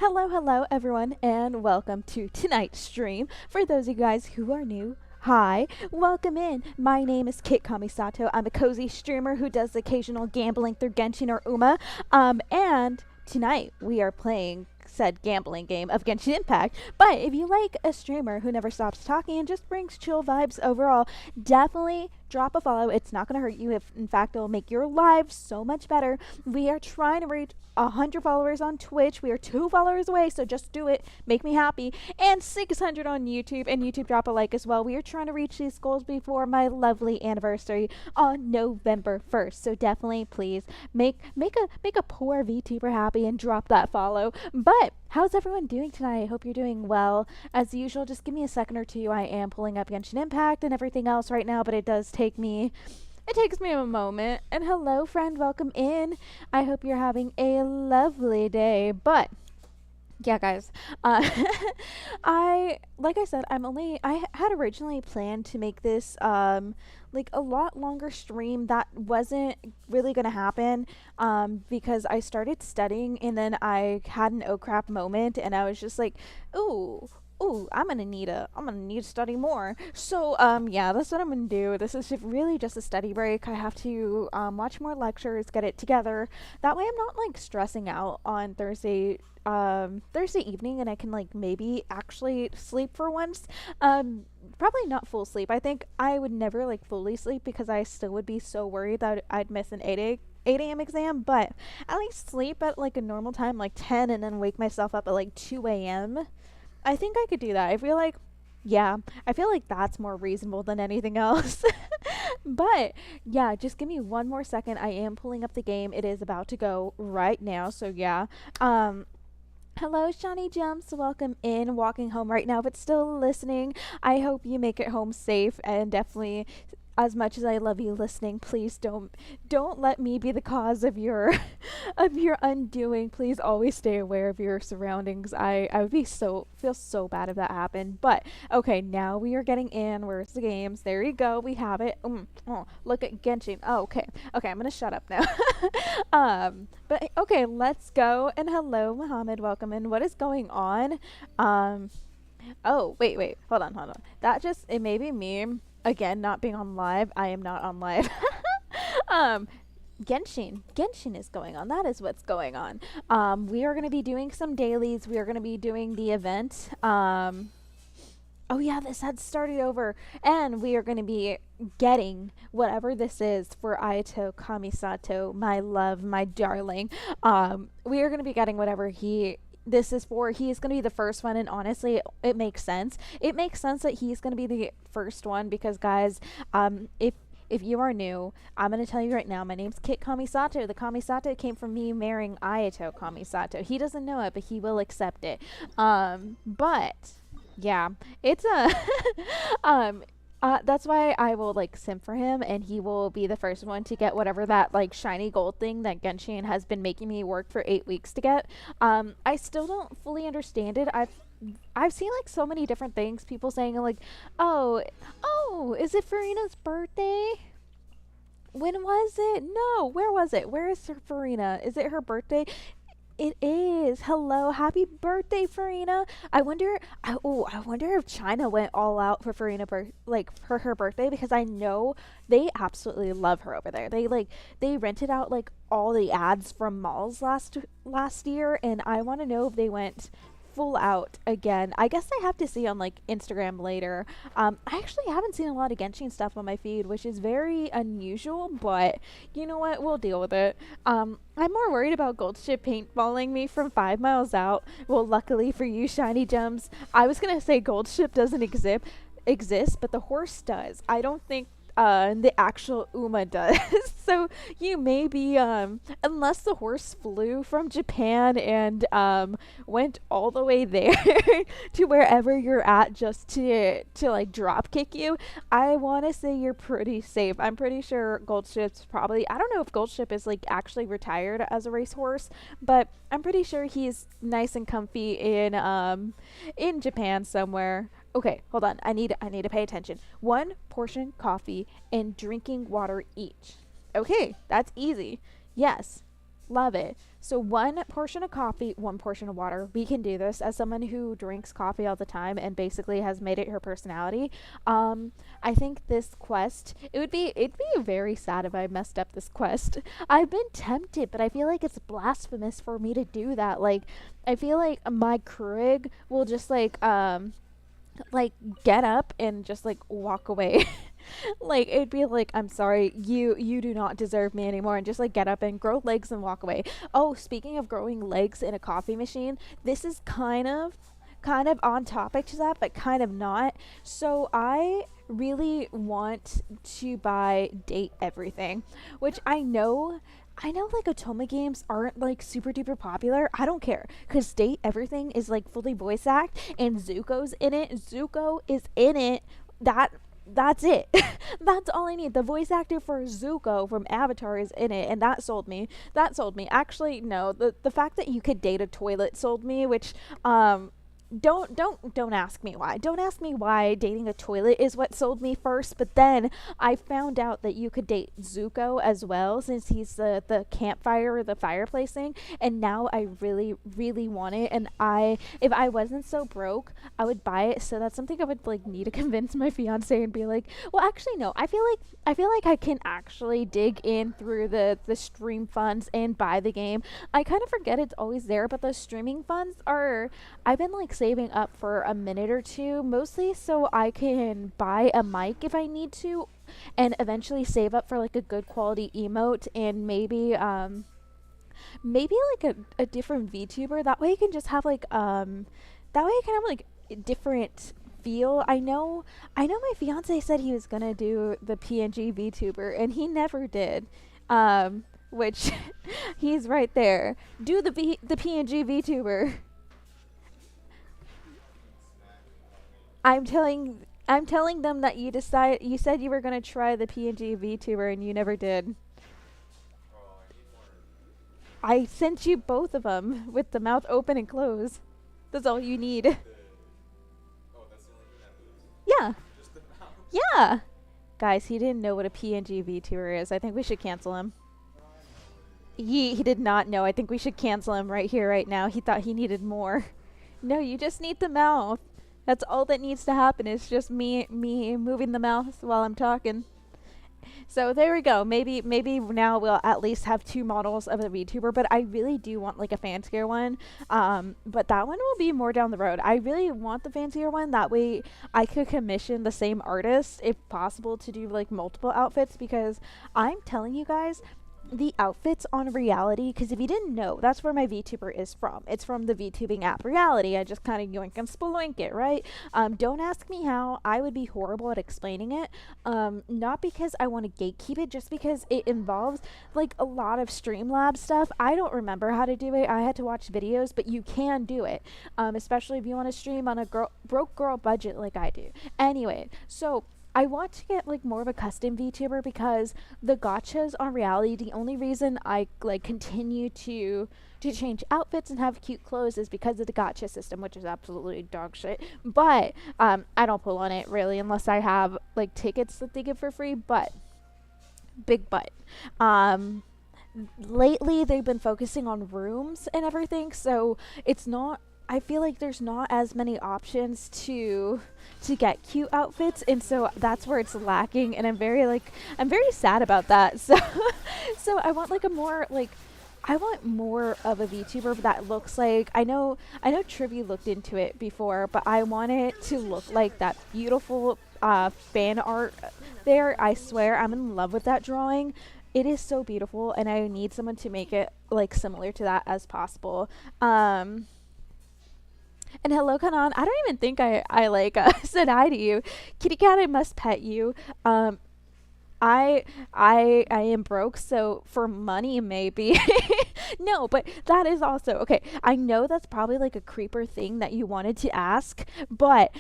Hello everyone, and welcome to tonight's stream. For those of you guys who are new, hi, welcome in. My name is Kit Kamisato. I'm a cozy streamer who does occasional gambling through Genshin or Uma. And tonight we are playing said gambling game of Genshin Impact. But if you like a streamer who never stops talking and just brings chill vibes overall, definitely drop a follow. It's not going to hurt you. If in fact, it'll make your life so much better. We are trying to reach 100 followers on Twitch. We are 2 followers away, so just do it. Make me happy. And 600 on YouTube. And YouTube, drop a like as well. We are trying to reach these goals before my lovely anniversary on November 1st. So definitely, please make a poor VTuber happy and drop that follow. But how's everyone doing tonight? I hope you're doing well. As usual, just give me a second or two. I am pulling up Genshin Impact and everything else right now, but it takes me a moment. And hello, friend, welcome in. I hope you're having a lovely day. But yeah, guys, like I said, I had originally planned to make this like a lot longer stream. That wasn't really gonna happen because I started studying and then I had an oh crap moment and I was just like, ooh, I'm gonna need to study more. So yeah, that's what I'm gonna do. This is really just a study break. I have to watch more lectures, get it together. That way I'm not like stressing out on Thursday evening, and I can like maybe actually sleep for once. Probably not full sleep. I think I would never like fully sleep because I still would be so worried that I'd miss an 8 a.m. exam, but at least sleep at like a normal time, like 10, and then wake myself up at like 2 a.m. I think I could do that. I feel like that's more reasonable than anything else. But yeah, just give me one more second. I am pulling up the game. It is about to go right now. So yeah. Hello, Shawnee Jumps. Welcome in. Walking home right now, but still listening. I hope you make it home safe, and definitely, as much as I love you listening, please don't let me be the cause of your of your undoing. Please always stay aware of your surroundings. I would feel so bad if that happened. But okay, now we are getting in. Where's the games? There you go. We have it. Oh, look at Genshin. Oh, okay. I'm gonna shut up now. But okay, let's go. And hello, Mohammed. Welcome in. What is going on? Oh, wait. Hold on. It may be me. Again, not being on live. I am not on live. Genshin is going on. That is what's going on. We are going to be doing some dailies. We are going to be doing the event. Oh yeah, this had started over. And we are going to be getting whatever this is for Ayato Kamisato, my love, my darling. We are going to be getting whatever this is for. He is going to be the first one, and honestly, it makes sense. It makes sense that he's going to be the first one because, guys, if you are new, I'm going to tell you right now, my name's Kit Kamisato. The Kamisato came from me marrying Ayato Kamisato. He doesn't know it, but he will accept it. But yeah, it's that's why I will like simp for him, and he will be the first one to get whatever that like shiny gold thing that Genshin has been making me work for 8 weeks to get. I still don't fully understand it. I've seen like so many different things. People saying like, oh, is it Farina's birthday? When was it? No, where was it? Where is Farina? Is it her birthday? It is. Hello, happy birthday, Farina. I wonder if China went all out for Farina for her birthday, because I know they absolutely love her over there. They rented out like all the ads from malls last year, and I want to know if they went full out again. I guess I have to see on like Instagram later. I actually haven't seen a lot of Genshin stuff on my feed, which is very unusual, but you know what, we'll deal with it. I'm more worried about Goldship paintballing me from 5 miles out. Well, luckily for you, Shiny Gems, I was gonna say Goldship doesn't exist, but the horse does. I don't think the actual Uma does. So you may be, unless the horse flew from Japan and went all the way there to wherever you're at just to like drop kick you, I want to say you're pretty safe. I'm pretty sure Goldship's probably, I don't know if Goldship is like actually retired as a racehorse, but I'm pretty sure he's nice and comfy in Japan somewhere. Okay, hold on. I need to pay attention. 1 portion coffee and drinking water each. Okay, that's easy. Yes. Love it. So one portion of coffee, one portion of water. We can do this as someone who drinks coffee all the time and basically has made it her personality. Um, I think this quest, it'd be very sad if I messed up this quest. I've been tempted, but I feel like it's blasphemous for me to do that. Like I feel like my Keurig will just like get up and just like walk away. Like it'd be like, I'm sorry, you do not deserve me anymore, and just like get up and grow legs and walk away. Oh, speaking of growing legs in a coffee machine, this is kind of on topic to that, but kind of not. So I really want to buy Date Everything, which I know like Otome games aren't like super duper popular. I don't care because Date Everything is like fully voice act and Zuko's in it. Zuko is in it. That's it. That's all I need. The voice actor for Zuko from Avatar is in it, and that sold me. That sold me. Actually, no. The fact that you could date a toilet sold me, which don't ask me why. Don't ask me why dating a toilet is what sold me first, but then I found out that you could date Zuko as well since he's the campfire or the fireplace thing, and now I really really want it, and I if I wasn't so broke, I would buy it. So that's something I would like need to convince my fiance and be like, "Well, actually no. I feel like I can actually dig in through the stream funds and buy the game. I kind of forget it's always there, but the streaming funds are I've been like saving up for a minute or two, mostly so I can buy a mic if I need to, and eventually save up for like a good quality emote and maybe like a different VTuber. That way you can just have that way you can have like a different feel. I know my fiance said he was gonna do the PNG VTuber and he never did. Which he's right there. Do the PNG VTuber. I'm telling them that you said you were gonna try the PNG VTuber and you never did. I sent you both of them with the mouth open and closed. That's all you need. Yeah, yeah. Guys, he didn't know what a PNG VTuber is. I think we should cancel him. He did not know. I think we should cancel him right here, right now. He thought he needed more. No, you just need the mouth. That's all that needs to happen is just me moving the mouth while I'm talking. So there we go. Maybe now we'll at least have two models of the VTuber, but I really do want like a fancier one. But that one will be more down the road. I really want the fancier one. That way I could commission the same artist if possible to do like multiple outfits because I'm telling you guys, the outfits on Reality, because if you didn't know, that's where my VTuber is from. It's from the VTubing app Reality. I just kind of yoink and sploink it, right? Don't ask me how. I would be horrible at explaining it. Not because I want to gatekeep it, just because it involves like a lot of Streamlab stuff. I don't remember how to do it. I had to watch videos, but you can do it. Especially if you want to stream on a broke girl budget like I do. Anyway, so I want to get like more of a custom VTuber because the gotchas on Reality, the only reason I like continue to change outfits and have cute clothes is because of the gotcha system, which is absolutely dog shit. But I don't pull on it really unless I have like tickets that they give for free, but big but. Um Lately they've been focusing on rooms and everything, so it's not I feel like there's not as many options to get cute outfits, and so that's where it's lacking, and I'm very sad about that. So so I want more of a VTuber that looks like I know Trivy looked into it before, but I want it to look like that beautiful fan art there. I swear I'm in love with that drawing. It is so beautiful, and I need someone to make it like similar to that as possible. And hello, Kanan. I don't even think I like said hi to you. Kitty cat, I must pet you. I am broke, so for money maybe. No, but that is also okay. I know that's probably like a creeper thing that you wanted to ask, but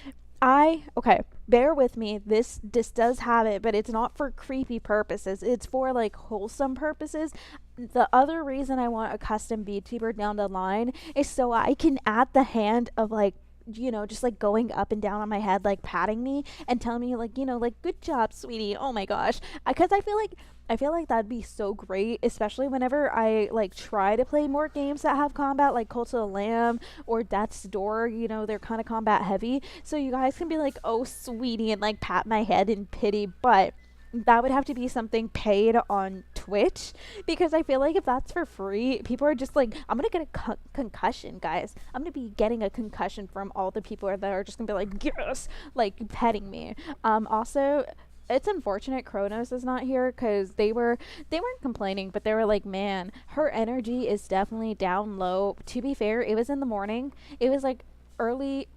okay, bear with me. This does have it, but it's not for creepy purposes. It's for like wholesome purposes. The other reason I want a custom VTuber down the line is so I can add the hand of like just like going up and down on my head, like patting me and telling me like, like good job, sweetie. Oh my gosh. Because I feel like that'd be so great, especially whenever I like try to play more games that have combat, like Cult of the Lamb or Death's Door. They're kind of combat heavy, so you guys can be like, "Oh, sweetie," and like pat my head in pity. But that would have to be something paid on Twitch, because I feel like if that's for free, people are just like, I'm gonna get a concussion, guys. I'm gonna be getting a concussion from all the people that are just gonna be like, yes, like petting me. Also, it's unfortunate Kronos is not here, because they weren't complaining, but they were like, man, her energy is definitely down low. To be fair, it was in the morning. It was like early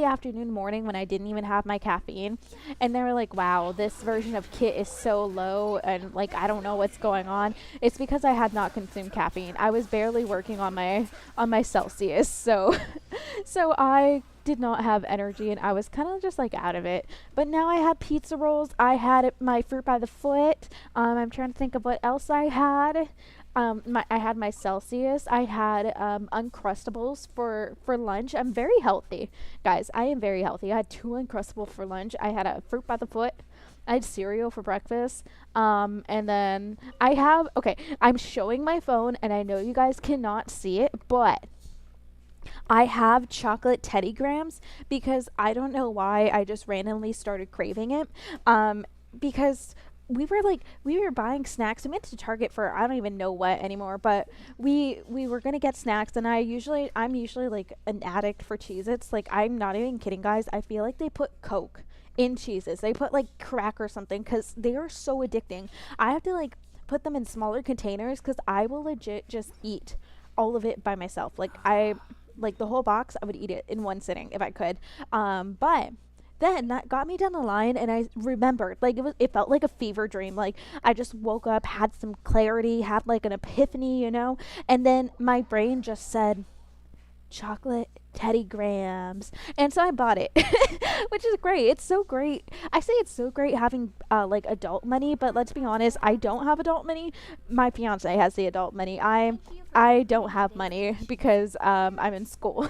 afternoon, morning, when I didn't even have my caffeine, and they were like, wow, this version of Kit is so low, and like I don't know what's going on. It's because I had not consumed caffeine. I was barely working on my Celsius, so so I did not have energy, and I was kind of just like out of it. But now I had pizza rolls. I had my fruit by the foot. I'm trying to think of what else I had. I had my Celsius. I had Uncrustables for lunch. I'm very healthy, guys. I am very healthy. I had two Uncrustables for lunch. I had a fruit by the foot. I had cereal for breakfast. And then okay, I'm showing my phone, and I know you guys cannot see it, but I have chocolate Teddy Grahams, because I don't know why I just randomly started craving it. Because we were buying snacks. We went to Target for I don't even know what anymore, but we were gonna get snacks, and I'm usually like an addict for Cheez-Its. Like, I'm not even kidding, guys. I feel like they put Coke in Cheez-Its. They put like crack or something, because they are so addicting. I have to like put them in smaller containers, because I will legit just eat all of it by myself. Like the whole box, I would eat it in one sitting if I could. But then that got me down the line, and I remembered, like, it felt like a fever dream. Like, I just woke up, had some clarity, had like an epiphany, and then my brain just said, chocolate Teddy Grahams, and so I bought it. Which is great. It's so great. I say it's so great having like adult money, but let's be honest, I don't have adult money. My fiance has the adult money. I don't have money, because I'm in school.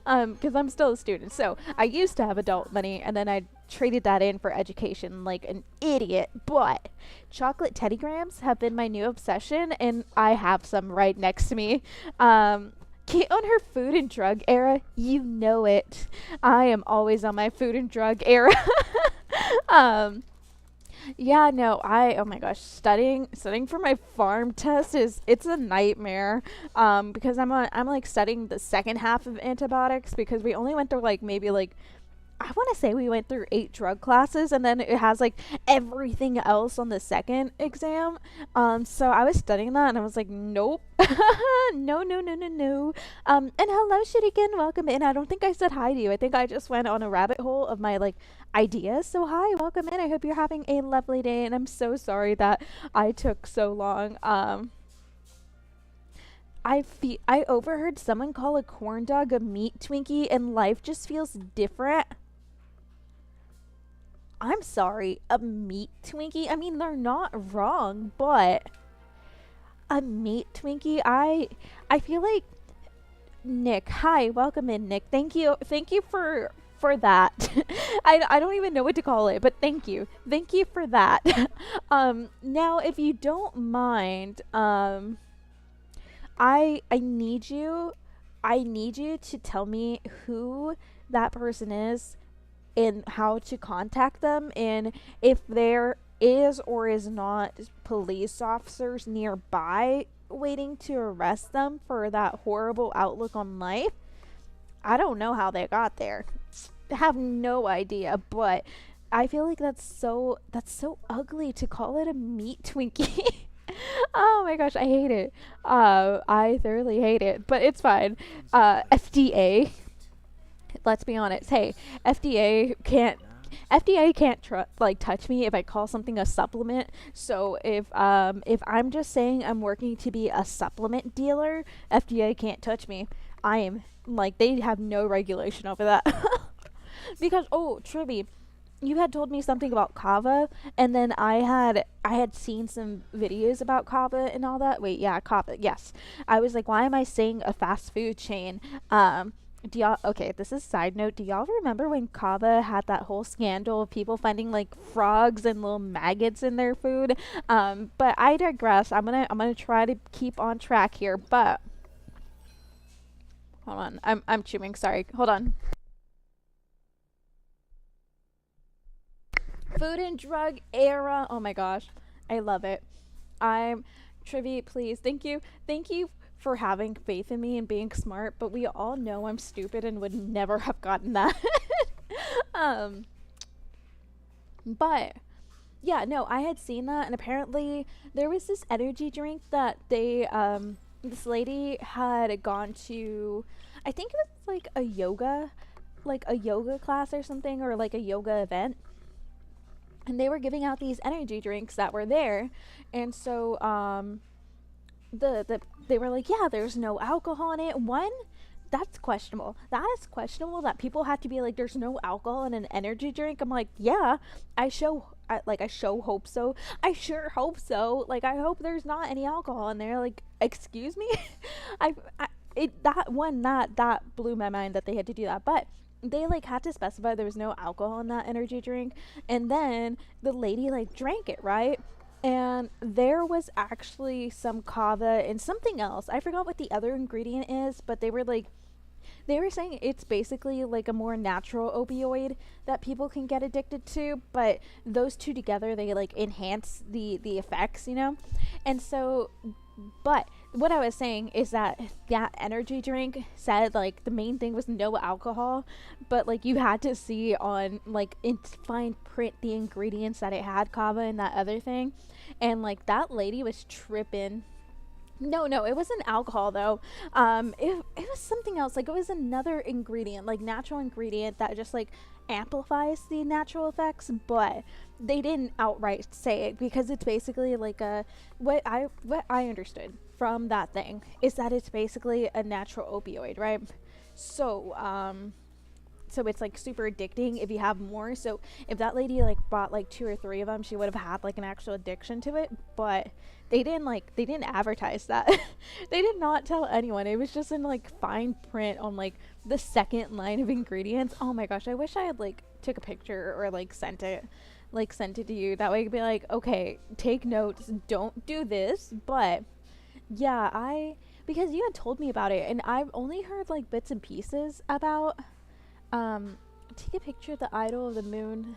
Because I'm still a student. So I used to have adult money, and then I traded that in for education like an idiot. But chocolate Teddy Grahams have been my new obsession, and I have some right next to me. Kate on her food and drug era, you know it. I am always on my food and drug era. um, yeah, no, oh my gosh, studying for my farm test it's a nightmare. Because I'm like studying the second half of antibiotics, because we only went through like maybe like, I want to say we went through 8 drug classes, and then it has like everything else on the second exam. So I was studying that, and I was like, nope. No, no, no, no, no. And hello, Shuriken, welcome in. I don't think I said hi to you. I think I just went on a rabbit hole of my like ideas. So hi, welcome in. I hope you're having a lovely day, and I'm so sorry that I took so long. I overheard someone call a corn dog a meat Twinkie, and life just feels different. I'm sorry, a meat Twinkie? I mean, they're not wrong, but a meat Twinkie? I feel like Nick. Hi, welcome in, Nick. Thank you for that. I don't even know what to call it, but thank you for that. Now, if you don't mind, I need you to tell me who that person is, and how to contact them, and if there is or is not police officers nearby waiting to arrest them for that horrible outlook on life. I don't know how they got there. I have no idea, but I feel like that's so ugly to call it a meat Twinkie. Oh my gosh, I hate it. I thoroughly hate it, but it's fine. FDA. Let's be honest. Hey, FDA can't touch me if I call something a supplement. So if I'm just saying I'm working to be a supplement dealer, FDA can't touch me. I am like, they have no regulation over that. Because Trivy, you had told me something about kava, and then I had seen some videos about kava and all that. Wait, yeah, kava. Yes. I was like, why am I saying a fast food chain? Do y'all, okay, this is a side note. Do y'all remember when Kava had that whole scandal of people finding like frogs and little maggots in their food? But I digress. I'm gonna try to keep on track here, but hold on. I'm chewing, sorry. Hold on. Food and drug era. Oh my gosh. I love it. I'm Trivia, please. Thank you. Thank you for having faith in me and being smart, but we all know I'm stupid and would never have gotten that. um but yeah, no, I had seen that, and apparently there was this energy drink that this lady had gone to, I think it was like a yoga class or something, or like a yoga event, and they were giving out these energy drinks that were there. And so the they were like, yeah, there's no alcohol in it. One, that's questionable. That is questionable that people have to be like, there's no alcohol in an energy drink. I'm like, yeah, I show hope so. I sure hope so. Like, I hope there's not any alcohol in there. Like, excuse me. I it that one that blew my mind that they had to do that. But they like had to specify there was no alcohol in that energy drink, and then the lady like drank it, right? And there was actually some kava and something else. I forgot what the other ingredient is, but they were saying it's basically like a more natural opioid that people can get addicted to, but those two together, they like enhance the effects, you know. And so, but what I was saying is that that energy drink said like the main thing was no alcohol, but like you had to see on like in fine print the ingredients that it had kava and that other thing, and like that lady was tripping. No, no, it wasn't alcohol though. It was something else. Like it was another ingredient, like natural ingredient that just like amplifies the natural effects. But they didn't outright say it because it's basically like a what I understood from that thing is that it's basically a natural opioid, right? So so it's like super addicting if you have more. So if that lady like bought like two or three of them, she would have had like an actual addiction to it. But they didn't advertise that. They did not tell anyone. It was just in like fine print on like the second line of ingredients. Oh my gosh, I wish I had like took a picture or like sent it to you. That way I could be like, okay, take notes, don't do this. But yeah, I because you had told me about it and I've only heard like bits and pieces about um, take a picture of the idol of the moon.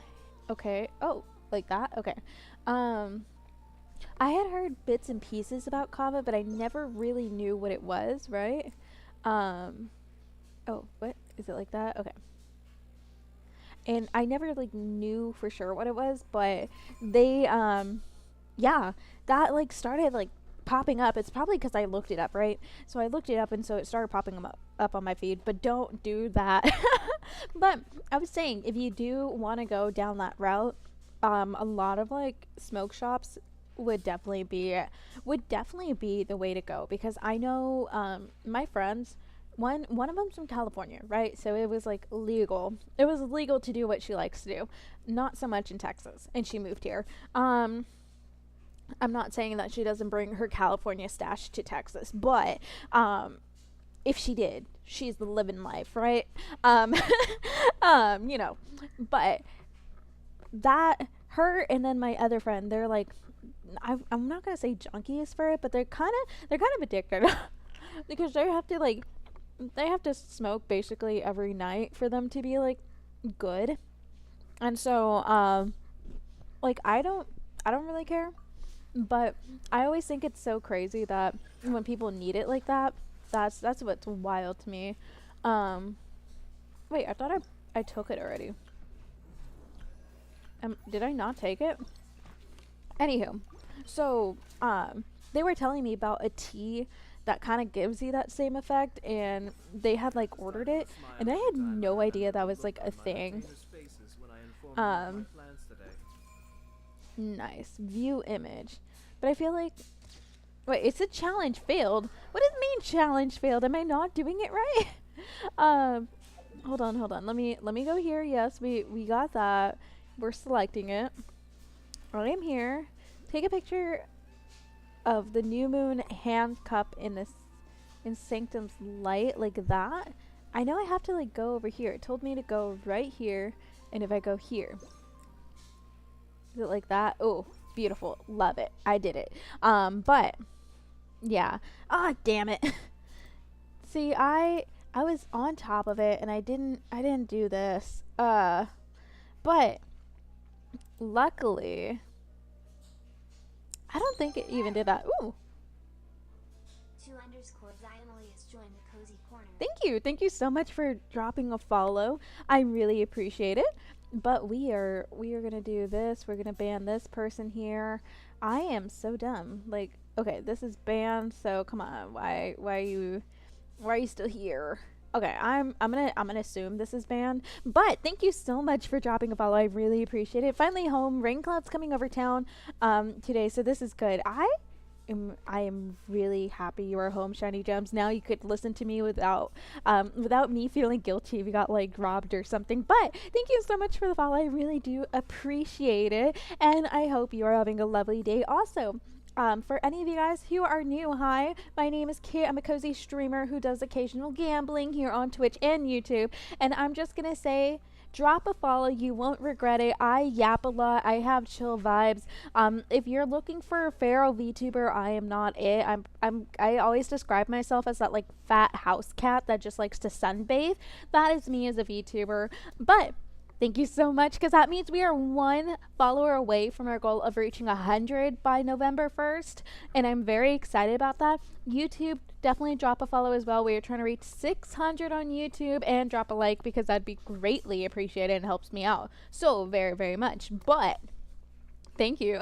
Okay. Oh, like that? Okay. Um, I had heard bits and pieces about kava, but I never really knew what it was, right? Um, oh, what? Is it like that? Okay. And I never like knew for sure what it was, but they yeah, that like started like popping up. It's probably because I looked it up, right? So I looked it up, and so it started popping up on my feed. But don't do that. But I was saying, if you do want to go down that route, a lot of like smoke shops would definitely be the way to go, because I know my friends. One of them's from California, right? So it was like legal. It was legal to do what she likes to do. Not so much in Texas, and she moved here. I'm not saying that she doesn't bring her California stash to Texas, but if she did, she's the living life, right? Um, you know, but that her and then my other friend, they're like, I'm not gonna say junkies for it, but they're kind of addicted because they have to smoke basically every night for them to be like good, and so like I don't really care. But I always think it's so crazy that when people need it like that, that's what's wild to me. Um, wait, I thought I took it already. Did I not take it? Anywho, so they were telling me about a tea that kind of gives you that same effect, and they had like ordered it, and I had no idea that was like a thing. Um, Nice. View image. But I feel like wait, it's a challenge failed. What does it mean challenge failed? Am I not doing it right? um hold on. Let me go here. Yes, we got that. We're selecting it. I am here. Take a picture of the new moon hand cup in this in Sanctum's light like that. I know I have to like go over here. It told me to go right here, and if I go here, is it like that? Oh, beautiful. Love it. I did it. But yeah. Ah, damn it. See, I was on top of it and I didn't do this. But luckily, I don't think it even did that. Ooh. 2_Xymily has joined the Cozy Corner. Thank you. Thank you so much for dropping a follow. I really appreciate it. But we are going to do this. We're going to ban this person here. I am so dumb. Like, okay, this is banned, so come on. Why are you still here? Okay, I'm gonna assume this is banned. But thank you so much for dropping a follow. I really appreciate it. Finally home. Rain clouds coming over town today, so this is good. I am really happy you are home, Shiny Gems. Now you could listen to me without me feeling guilty if you got like robbed or something. But thank you so much for the follow. I really do appreciate it, and I hope you are having a lovely day also. For any of you guys who are new, hi, my name is Kit. I'm a cozy streamer who does occasional gambling here on Twitch and YouTube. And I'm just going to say, drop a follow. You won't regret it. I yap a lot. I have chill vibes. If you're looking for a feral VTuber, I am not it. I always describe myself as that like fat house cat that just likes to sunbathe. That is me as a VTuber. But thank you so much, because that means we are one follower away from our goal of reaching 100 by November 1st, and I'm very excited about that. YouTube, definitely drop a follow as well. We are trying to reach 600 on YouTube, and drop a like because that'd be greatly appreciated and helps me out so very, very much. But thank you.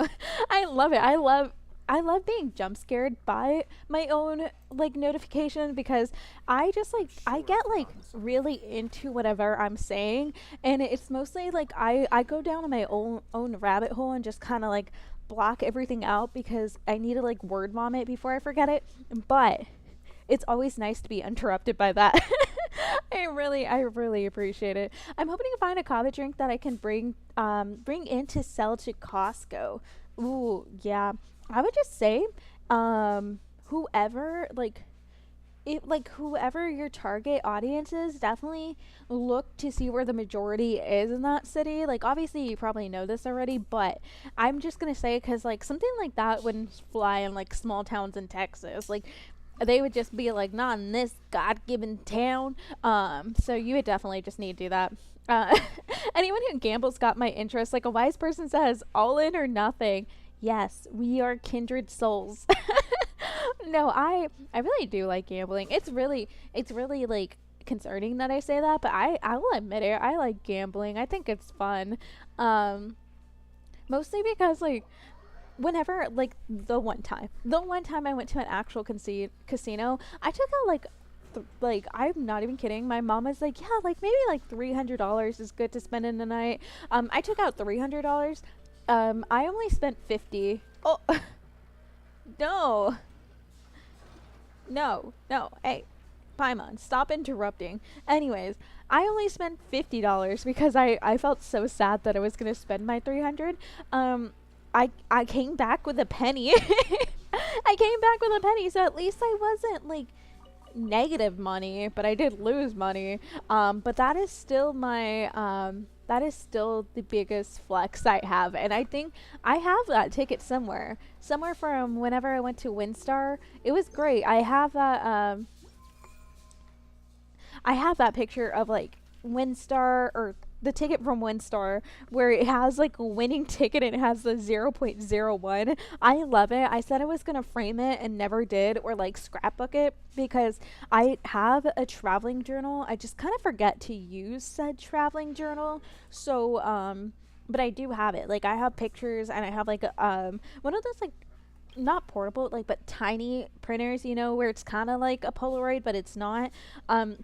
I love it. I love being jump scared by my own like notification, because I get like really into whatever I'm saying, and it's mostly like I go down on my own rabbit hole and just kind of like block everything out because I need to like word vomit before I forget it. But it's always nice to be interrupted by that. I really appreciate it. I'm hoping to find a kava drink that I can bring in to sell to Costco. Ooh, yeah. I would just say, whoever whoever your target audience is, definitely look to see where the majority is in that city. Like, obviously you probably know this already, but I'm just gonna say, because like something like that wouldn't fly in like small towns in Texas. Like, they would just be like, not in this god-given town. So you would definitely just need to do that. uh, Anyone who gambles got my interest. Like a wise person says, all in or nothing. Yes, we are kindred souls. No, I really do like gambling. It's really like concerning that I say that, but I will admit it. I like gambling. I think it's fun. Um Mostly because like whenever like the one time I went to an actual casino, I took out like like, I'm not even kidding. My mom was like, yeah, like maybe like $300 is good to spend in the night. I took out $300. I only spent 50. Oh, no, no. Hey, Paimon, stop interrupting. Anyways, I only spent $50 because I felt so sad that I was gonna spend my 300. I came back with a penny. I came back with a penny, so at least I wasn't like negative money, but I did lose money. But that is still that is still the biggest flex I have, and I think I have that ticket somewhere from whenever I went to WinStar. It was great. I have that picture of like WinStar, or the ticket from WinStar, where it has like a winning ticket and it has the 0.01. I love it. I said I was gonna frame it and never did, or like scrapbook it, because I have a traveling journal. I just kind of forget to use said traveling journal. So but I do have it. Like, I have pictures, and I have like one of those like, not portable, like, but tiny printers, where it's kind of like a Polaroid, but it's not.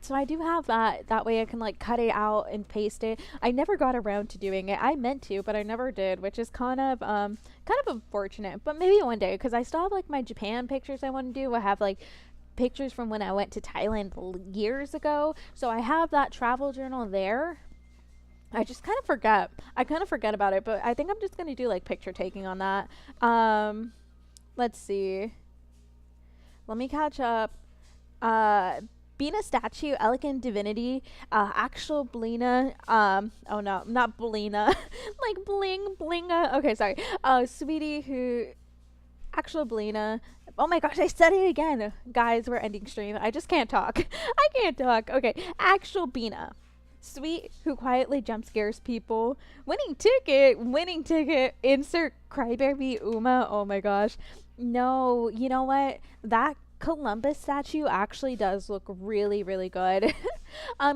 So I do have that way I can like cut it out and paste it. I never got around to doing it. I meant to, but I never did, which is kind of unfortunate. But maybe one day, because I still have like my Japan pictures I want to do. I have like pictures from when I went to Thailand years ago, so I have that travel journal there. I just kind of forget. I kind of forget about it, but I think I'm just gonna do like picture taking on that. Let's see. Let me catch up. Uh, Bina statue, elegant divinity, actual Belina, oh no, not Belina, like Blinga. Okay, sorry. Sweetie who, actual Belina. Oh my gosh, I said it again. Guys, we're ending stream. I just can't talk. I can't talk. Okay, actual Bina. Sweet who quietly jump scares people. Winning ticket, insert crybaby Uma. Oh my gosh. No, you know what? That Columbus statue actually does look really, really good.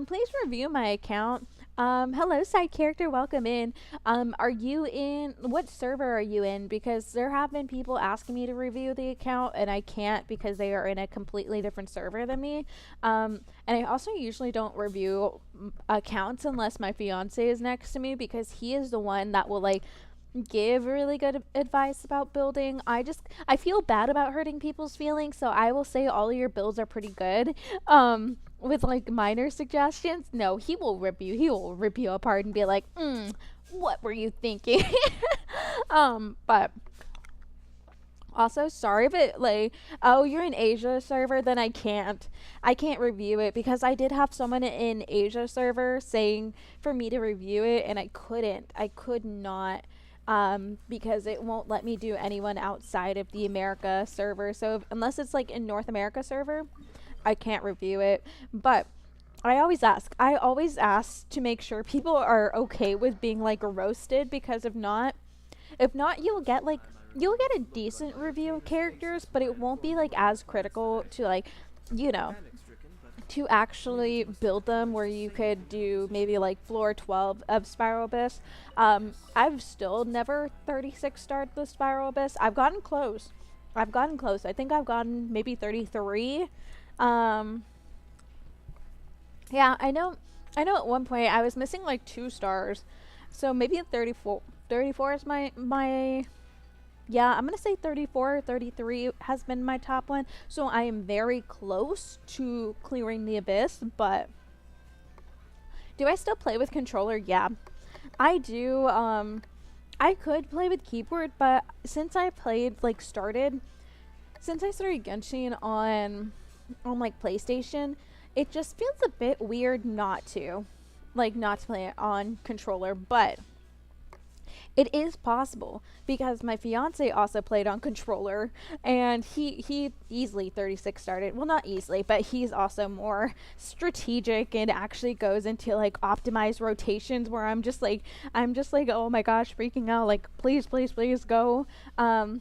Please review my account. Hello, side character. Welcome in. Are you in? What server are you in? Because there have been people asking me to review the account, and I can't because they are in a completely different server than me. And I also usually don't review accounts unless my fiance is next to me because he is the one that will like give really good advice about building. I feel bad about hurting people's feelings, so I will say all of your builds are pretty good. With like minor suggestions, no, he will rip you. He will rip you apart and be like, what were you thinking? But also, sorry if it like, oh, you're in Asia server, then I can't review it because I did have someone in Asia server saying for me to review it, and I could not, because it won't let me do anyone outside of the America server. So unless it's like in North America server, I can't review it. But I always ask to make sure people are okay with being like roasted because if not, you'll get a decent review of characters, but it won't be like as critical to like, you know, to actually build them where you could do maybe like floor 12 of Spiral Abyss. I've still never 36 starred the Spiral Abyss. I've gotten close. I think I've gotten maybe 33. Um, yeah, I know at one point I was missing like 2 stars. So maybe 34, 34 is my yeah, I'm going to say 34, 33 has been my top one. So I am very close to clearing the abyss, but do I still play with controller? Yeah, I do. I could play with keyboard, but since I started Genshin on like PlayStation, it just feels a bit weird not to play it on controller, but it is possible because my fiance also played on controller and he easily 36 started. Well, not easily, but he's also more strategic and actually goes into like optimized rotations where I'm just like, oh my gosh, freaking out, like please, please, please go. That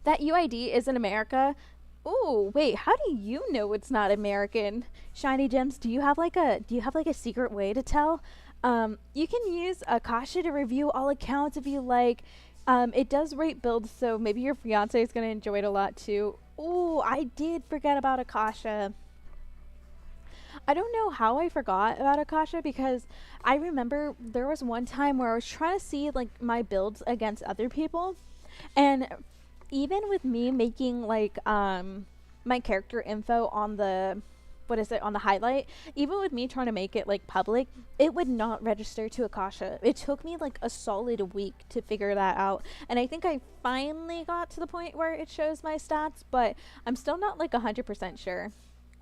UID is in America. Oh, wait, how do you know it's not American? Shiny Gems, do you have like a secret way to tell? You can use Akasha to review all accounts if you like. It does rate builds, so maybe your fiance is gonna enjoy it a lot too. Oh, I did forget about Akasha. I don't know how I forgot about Akasha because I remember there was one time where I was trying to see like my builds against other people, and even with me making like my character info on the on the highlight, even with me trying to make it like public, it would not register to Akasha. It took me like a solid week to figure that out, and I think I finally got to the point where it shows my stats, but I'm still not like 100% sure.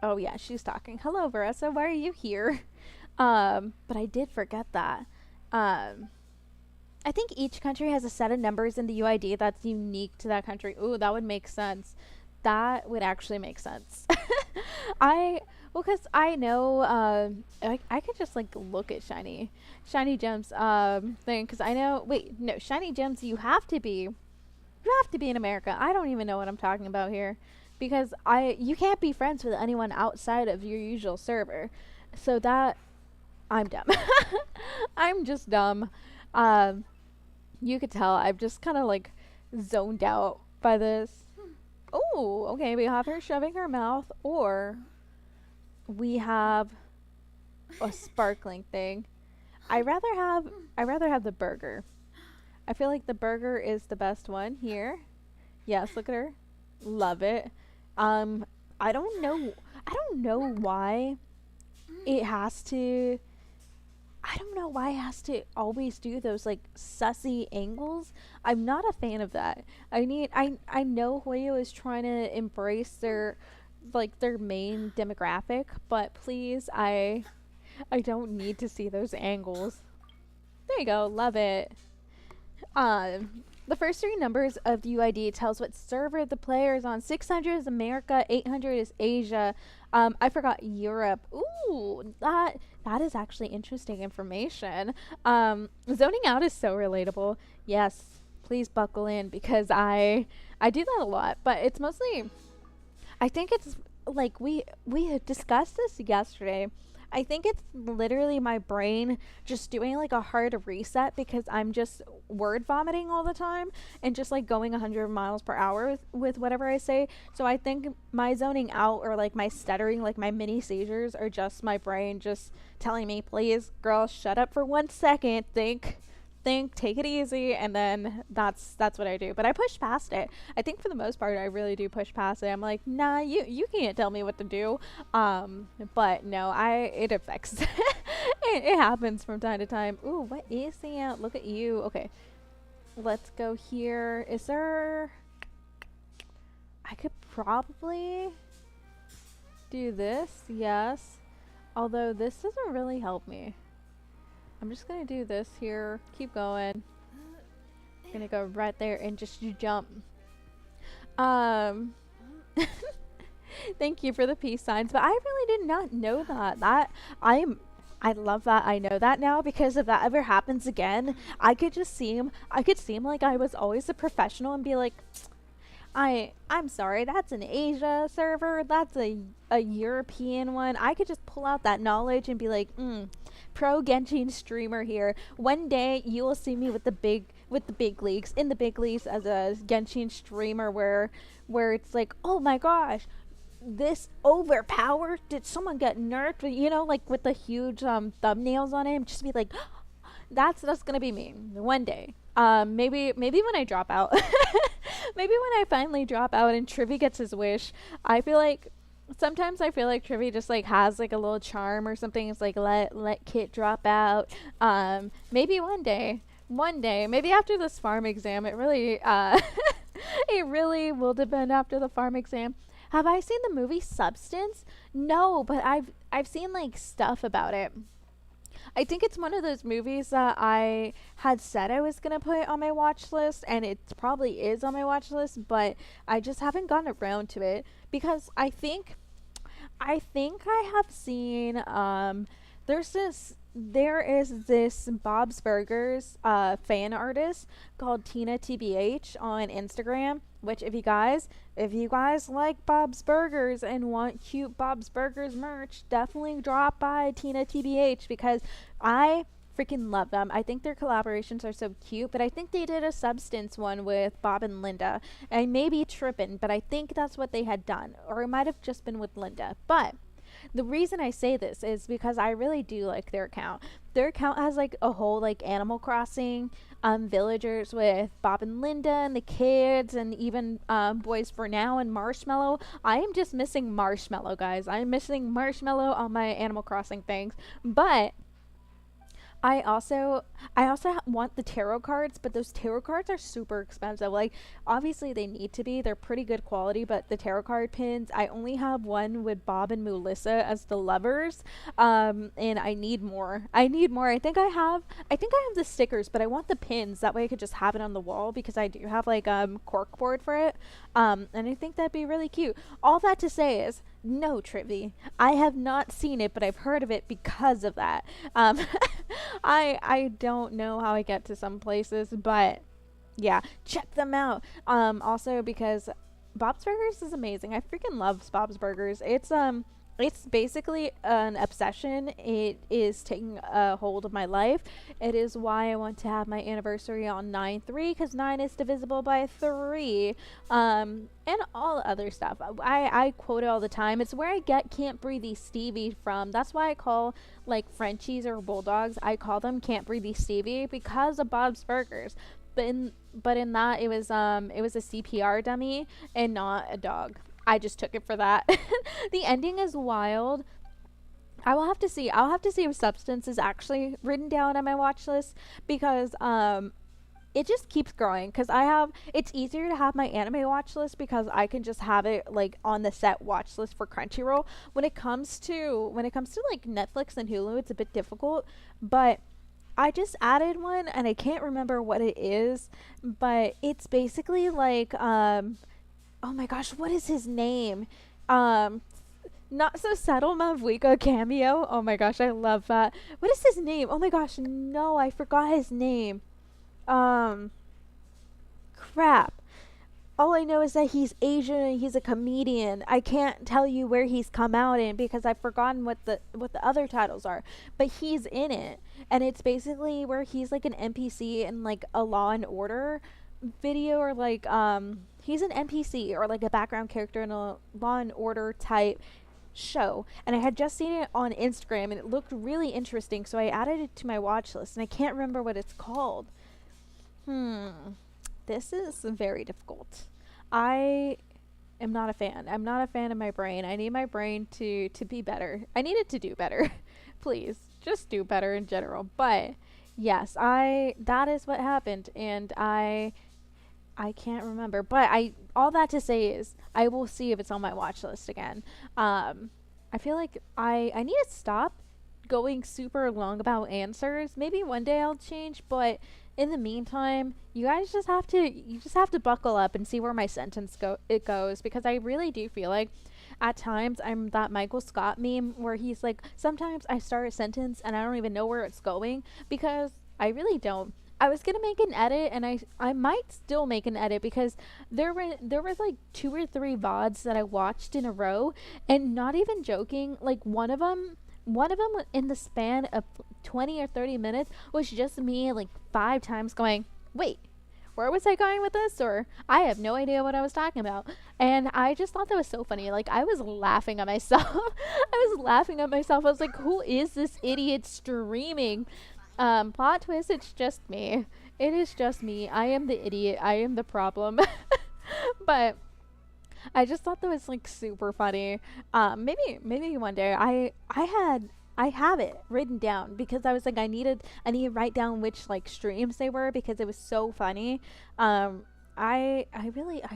Oh yeah, she's talking. Hello, Varessa, why are you here? But I did forget that. I think each country has a set of numbers in the UID that's unique to that country. Ooh, that would make sense. That would actually make sense. Because I know, I could just like look at shiny gems thing because I know. Wait, no, shiny gems. You have to be in America. I don't even know what I'm talking about here, because you can't be friends with anyone outside of your usual server. So that I'm dumb. I'm just dumb. You could tell I've just kind of like zoned out by this. Oh, okay. We have her shoving her mouth, or we have a sparkling thing. I rather have the burger. I feel like the burger is the best one here. Yes, look at her. Love it. Um, I don't know why it has to. I don't know why it has to always do those like sussy angles. I'm not a fan of that. I know Hoyo is trying to embrace like their main demographic, but please, I don't need to see those angles. There you go, love it. The first three numbers of the UID tells what server the player is on. 600 is America, 800 is Asia. I forgot Europe. Ooh, that is actually interesting information. Zoning out is so relatable. Yes, please buckle in because I do that a lot, but it's mostly I think it's like we had discussed this yesterday. I think it's literally my brain just doing like a hard reset because I'm just word vomiting all the time and just like going 100 miles per hour with whatever I say. So I think my zoning out or like my stuttering, like my mini seizures are just my brain just telling me, please, girl, shut up for 1 second, think, take it easy, and then that's what I do. But I push past it. I think for the most part I really do push past it. I'm like, nah, you can't tell me what to do. But no, I it affects it happens from time to time. Ooh, what is that? Look at you. Okay. Let's go here. Is there I could probably do this, yes. Although this doesn't really help me. I'm just gonna do this here. Keep going. Gonna go right there and just jump. Um, thank you for the peace signs, but I really did not know that. I love that I know that now because if that ever happens again, I could seem like I was always a professional and be like, I'm sorry, that's an Asia server, that's a European one. I could just pull out that knowledge and be like, pro Genshin streamer here. One day you will see me with the big leagues, in the big leagues as a Genshin streamer where it's like, oh my gosh, this overpowered, did someone get nerfed, you know, like with the huge thumbnails on it, just be like, that's gonna be me one day. Maybe when I drop out. Maybe when I finally drop out and Trivy gets his wish. I feel like sometimes I feel like Trivy just like has like a little charm or something. It's like let Kit drop out. Maybe one day, maybe after this farm exam, it really it really will depend after the farm exam. Have I seen the movie Substance? No, but I've seen like stuff about it. I think it's one of those movies that I had said I was going to put on my watch list, and it probably is on my watch list, but I just haven't gotten around to it because I think I have seen there is this Bob's Burgers fan artist called Tina TBH on Instagram. Which if you guys like Bob's Burgers and want cute Bob's Burgers merch, definitely drop by Tina TBH because I freaking love them. I think their collaborations are so cute, but I think they did a Substance one with Bob and Linda. I may be tripping, but I think that's what they had done, or it might have just been with Linda. But the reason I say this is because I really do like their account. Their account has like a whole like Animal Crossing villagers with Bob and Linda and the kids and even Boys for Now and Marshmallow. I am just missing Marshmallow, guys. I'm missing Marshmallow on my Animal Crossing things. But I also want the tarot cards, but those tarot cards are super expensive. Like obviously they need to be. They're pretty good quality, but the tarot card pins, I only have one with Bob and Melissa as the lovers. And I need more. I need more. I think I have the stickers, but I want the pins. That way I could just have it on the wall because I do have like cork board for it. And I think that'd be really cute. All that to say is no, Trivy. I have not seen it, but I've heard of it because of that. Um, I don't know how I get to some places, but yeah, check them out. Also because Bob's Burgers is amazing. I freaking love Bob's Burgers. It's basically an obsession. It is taking a hold of my life. It is why I want to have my anniversary on 9/3 because 9 is divisible by 3. And all other stuff. I quote it all the time. It's where I get Can't Breathe Stevie from. That's why I call like Frenchies or Bulldogs, I call them Can't Breathe Stevie because of Bob's Burgers. But in that it was a CPR dummy and not a dog. I just took it for that. The ending is wild. I will have to see. I'll have to see if Substance is actually written down on my watch list because it just keeps growing because I have it's easier to have my anime watch list because I can just have it like on the set watch list for Crunchyroll. When it comes to like Netflix and Hulu, it's a bit difficult, but I just added one and I can't remember what it is, but it's basically like oh my gosh, what is his name? Um Not so subtle Mavuika cameo. Oh my gosh, I love that. What is his name? Oh my gosh, no, I forgot his name. Um Crap. All I know is that he's Asian and he's a comedian. I can't tell you where he's come out in because I've forgotten what the other titles are. But he's in it, and it's basically where he's like an NPC in like a Law and Order video, or like he's an NPC or like a background character in a Law and Order type show. And I had just seen it on Instagram and it looked really interesting, so I added it to my watch list, and I can't remember what it's called. Hmm. This is very difficult. I am not a fan. I'm not a fan of my brain. I need my brain to be better. I need it to do better. Please, just do better in general. But yes, I that is what happened, and I can't remember. But I all that to say is I will see if it's on my watch list again. I feel like I need to stop going super long about answers. Maybe one day I'll change, but in the meantime, you just have to buckle up and see where my sentence goes, because I really do feel like at times I'm that Michael Scott meme where he's like, sometimes I start a sentence and I don't even know where it's going, because I really don't. I was gonna make an edit, and I might still make an edit, because there was like two or three VODs that I watched in a row, and not even joking, like one of them in the span of 20 or 30 minutes was just me like five times going, wait, where was I going with this? Or I have no idea what I was talking about. And I just thought that was so funny. Like, I was laughing at myself. I was laughing at myself. I was like, who is this idiot streaming? Plot twist, it's just me. It is just me. I am the idiot. I am the problem. But I just thought that was like super funny. Maybe one day I have it written down, because I was like, I need to write down which like streams they were, because it was so funny. I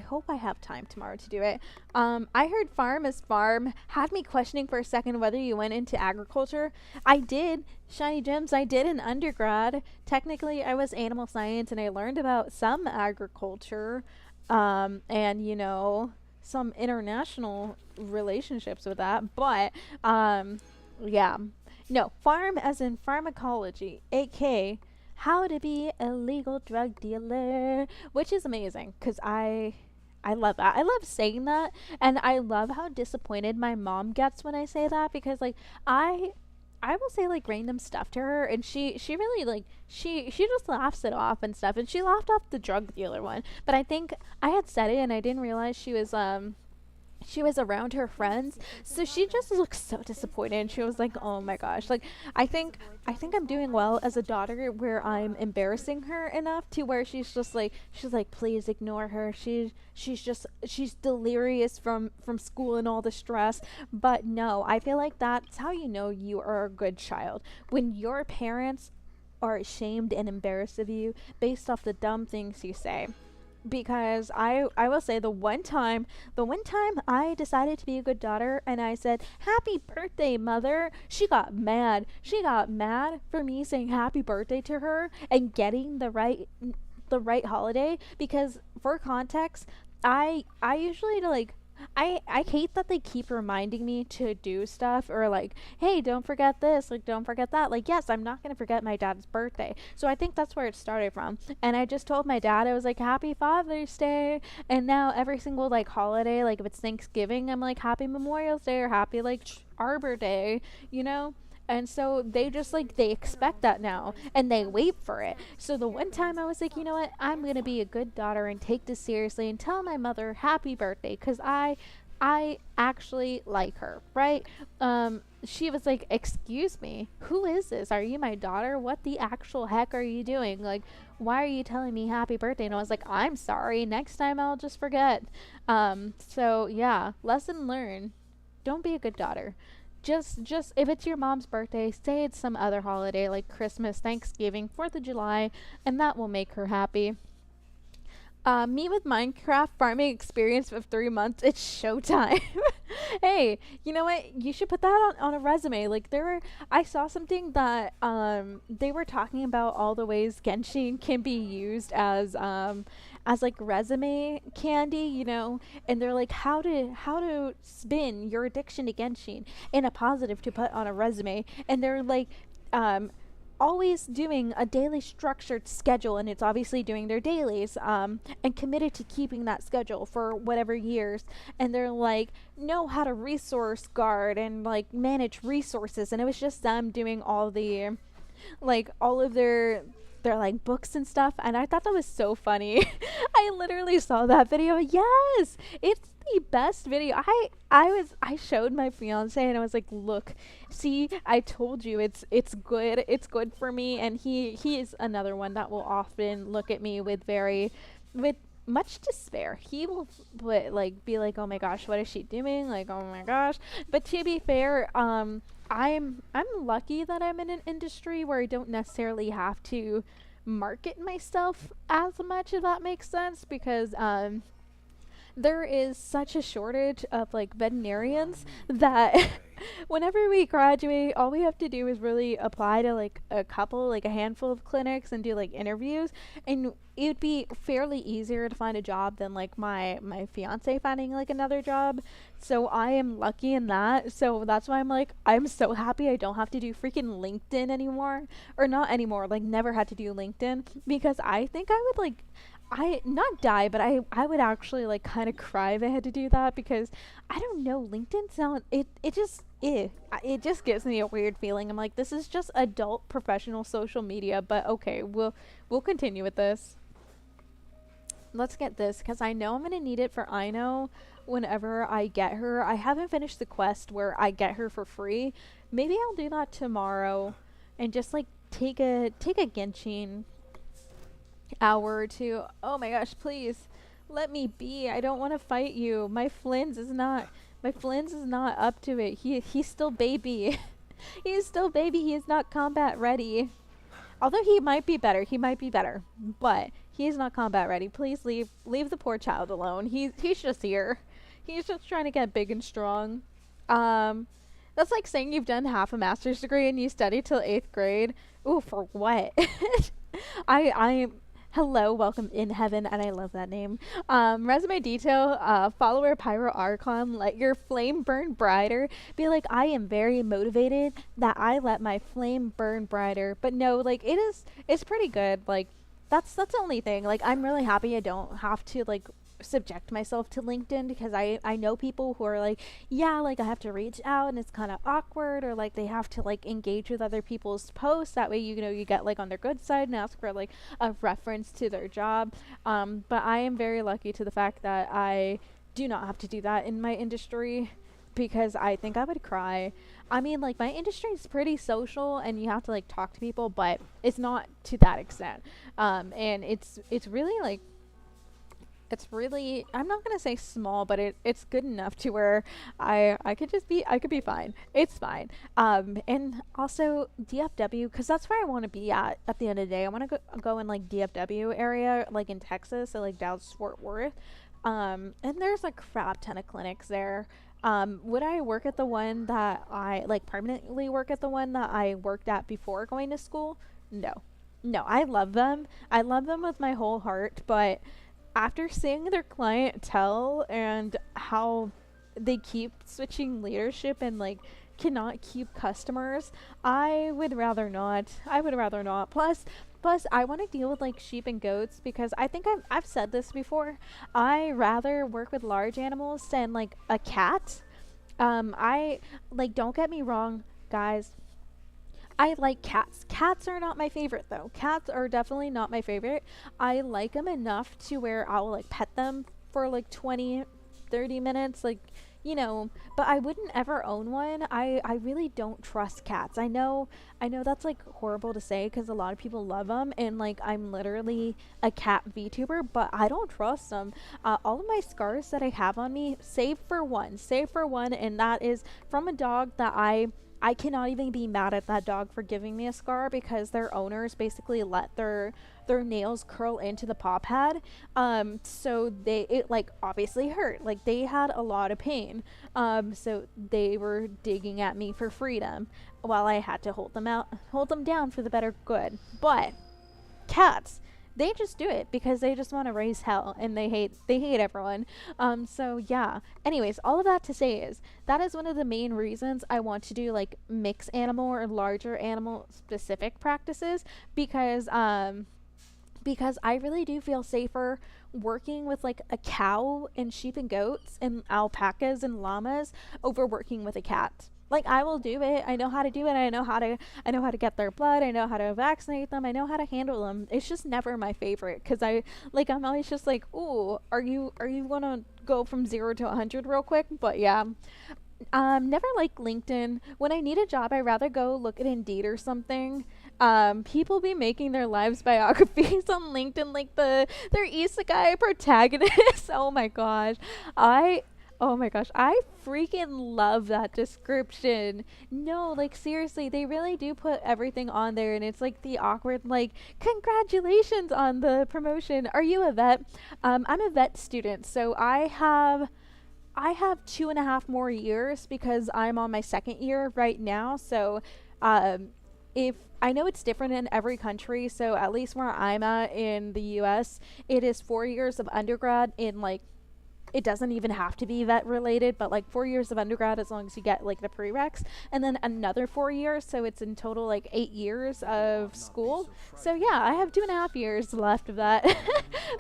hope I have time tomorrow to do it. I heard farm is farm had me questioning for a second whether you went into agriculture. I did. Shiny Gems, I did in undergrad. Technically, I was animal science and I learned about some agriculture, and some international relationships with that. But yeah, no, farm as in pharmacology, aka how to be a legal drug dealer, which is amazing because I love that. I love saying that, and I love how disappointed my mom gets when I say that, because like I I will say like random stuff to her, and she really like she just laughs it off and stuff, and she laughed off the drug dealer one. But I think I had said it and I didn't realize she was around her friends, so she just looked so disappointed, and she was like, oh my gosh, like I think I'm doing well as a daughter, where I'm embarrassing her enough to where she's like please ignore her, she's delirious from school and all the stress. But no, I feel like that's how you know you are a good child, when your parents are ashamed and embarrassed of you based off the dumb things you say. Because I will say, the one time I decided to be a good daughter and I said happy birthday mother, she got mad for me saying happy birthday to her and getting the right holiday. Because for context, I usually like I hate that they keep reminding me to do stuff, or like, hey, don't forget this, like don't forget that. Like, yes, I'm not going to forget my dad's birthday. So I think that's where it started from. And I just told my dad, I was like, happy Father's Day. And now every single like holiday, like if it's Thanksgiving, I'm like happy Memorial's Day, or happy like Arbor Day, you know? And so they just like they expect that now, and they wait for it. So the one time I was like, you know what, I'm going to be a good daughter and take this seriously and tell my mother happy birthday, cuz I actually like her, right? She was like, excuse me, who is this? Are you my daughter? What the actual heck are you doing? Like, why are you telling me happy birthday? And I was like, I'm sorry, next time I'll just forget. So yeah, lesson learned, don't be a good daughter. Just if it's your mom's birthday, say it's some other holiday like Christmas, Thanksgiving, 4th of July, and that will make her happy. Me with Minecraft farming experience of 3 months. It's showtime. Hey, you know what? You should put that on a resume. Like I saw something that they were talking about all the ways Genshin can be used as like resume candy, and they're like how to spin your addiction to Genshin in a positive to put on a resume, and they're like um always doing a daily structured schedule, and it's obviously doing their dailies and committed to keeping that schedule for whatever years, and they're like know how to resource guard and like manage resources, and it was just them doing all of their like books and stuff, and I thought that was so funny. I literally saw that video. Yes, it's the best video. I showed my fiance and I was like, look, see, I told you it's good. It's good for me. And he is another one that will often look at me with much despair. He will be like, oh my gosh, what is she doing? Like, oh my gosh. But to be fair, I'm lucky that I'm in an industry where I don't necessarily have to market myself as much, if that makes sense, because there is such a shortage of like veterinarians that whenever we graduate, all we have to do is really apply to like a handful of clinics and do like interviews, and it would be fairly easier to find a job than like my fiance finding like another job. So I am lucky in that. So that's why I'm so happy I don't have to do freaking LinkedIn anymore, or not anymore, like never had to do LinkedIn, because I think I would like I not die, but I would actually like kind of cry if I had to do that, because I don't know, LinkedIn sound it just it just gives me a weird feeling. I'm like, this is just adult professional social media, but okay, we'll continue with this. Let's get this, because I know I'm gonna need it for Ino whenever I get her. I haven't finished the quest where I get her for free. Maybe I'll do that tomorrow and just like take a Genshin hour or two. Oh my gosh, please let me be. I don't want to fight you. My Flins is not up to it. He's still baby. He's still baby. He is not combat ready. Although he might be better. He might be better. But he is not combat ready. Please leave the poor child alone. He's just here. He's just trying to get big and strong. Um that's like saying you've done half a master's degree and you studied till 8th grade. Ooh, for what? I hello, welcome in heaven, and I love that name. Resume detail, follower Pyro Archon, let your flame burn brighter. Be like, I am very motivated that I let my flame burn brighter. But no, like it's pretty good. Like that's the only thing. Like I'm really happy I don't have to like subject myself to LinkedIn, because I know people who are like, yeah, like I have to reach out and it's kind of awkward, or like they have to like engage with other people's posts, that way you get like on their good side and ask for like a reference to their job. But I am very lucky to the fact that I do not have to do that in my industry, because I think I would cry. I mean, like my industry is pretty social and you have to like talk to people, but it's not to that extent. And it's really like it's really, I'm not gonna say small, but it's good enough to where I could be fine. It's fine. And also DFW, because that's where I want to be at the end of the day. I want to go in like DFW area, like in Texas, so like Dallas Fort Worth. And there's like crap ton of clinics there. Would I work at the one that I like permanently work at the one that I worked at before going to school? No. No, I love them. I love them with my whole heart, but after seeing their clientele and how they keep switching leadership and like cannot keep customers, I would rather not. I would rather not. Plus I want to deal with like sheep and goats, because I think I've said this before. I rather work with large animals than like a cat. I like, don't get me wrong, guys. I like cats. Cats are not my favorite though. Cats are definitely not my favorite. I like them enough to where I'll like pet them for like 20, 30 minutes. Like, you know, but I wouldn't ever own one. I really don't trust cats. I know that's like horrible to say because a lot of people love them, and like I'm literally a cat VTuber, but I don't trust them. All of my scars that I have on me, save for one, and that is from a dog that I cannot even be mad at that dog for giving me a scar because their owners basically let their nails curl into the paw pad. So it like obviously hurt. Like they had a lot of pain. So they were digging at me for freedom while I had to hold them down for the better good. But cats, they just do it because they just want to raise hell and they hate everyone. So yeah, anyways, all of that to say is that is one of the main reasons I want to do like mix animal or larger animal specific practices, because I really do feel safer working with like a cow and sheep and goats and alpacas and llamas over working with a cat. Like I will do it. I know how to do it. I know how to get their blood. I know how to vaccinate them. I know how to handle them. It's just never my favorite cuz I'm always just like, "Ooh, are you going to go from 0 to 100 real quick?" But yeah, never like LinkedIn. When I need a job, I rather go look at Indeed or something. People be making their lives biographies on LinkedIn, like their isekai protagonist. Oh my gosh, I. Oh my gosh, I freaking love that description. No, like seriously, they really do put everything on there, and it's like the awkward, like, congratulations on the promotion. Are you a vet? I'm a vet student, so I have 2.5 more years because I'm on my second year right now. So, um, if I know it's different in every country, so at least where I'm at in the US, it is 4 years of undergrad in like it doesn't even have to be vet related, but like 4 years of undergrad as long as you get like the prereqs, and then another 4 years, so it's in total like 8 years of school. So yeah, I have 2.5 years left of that.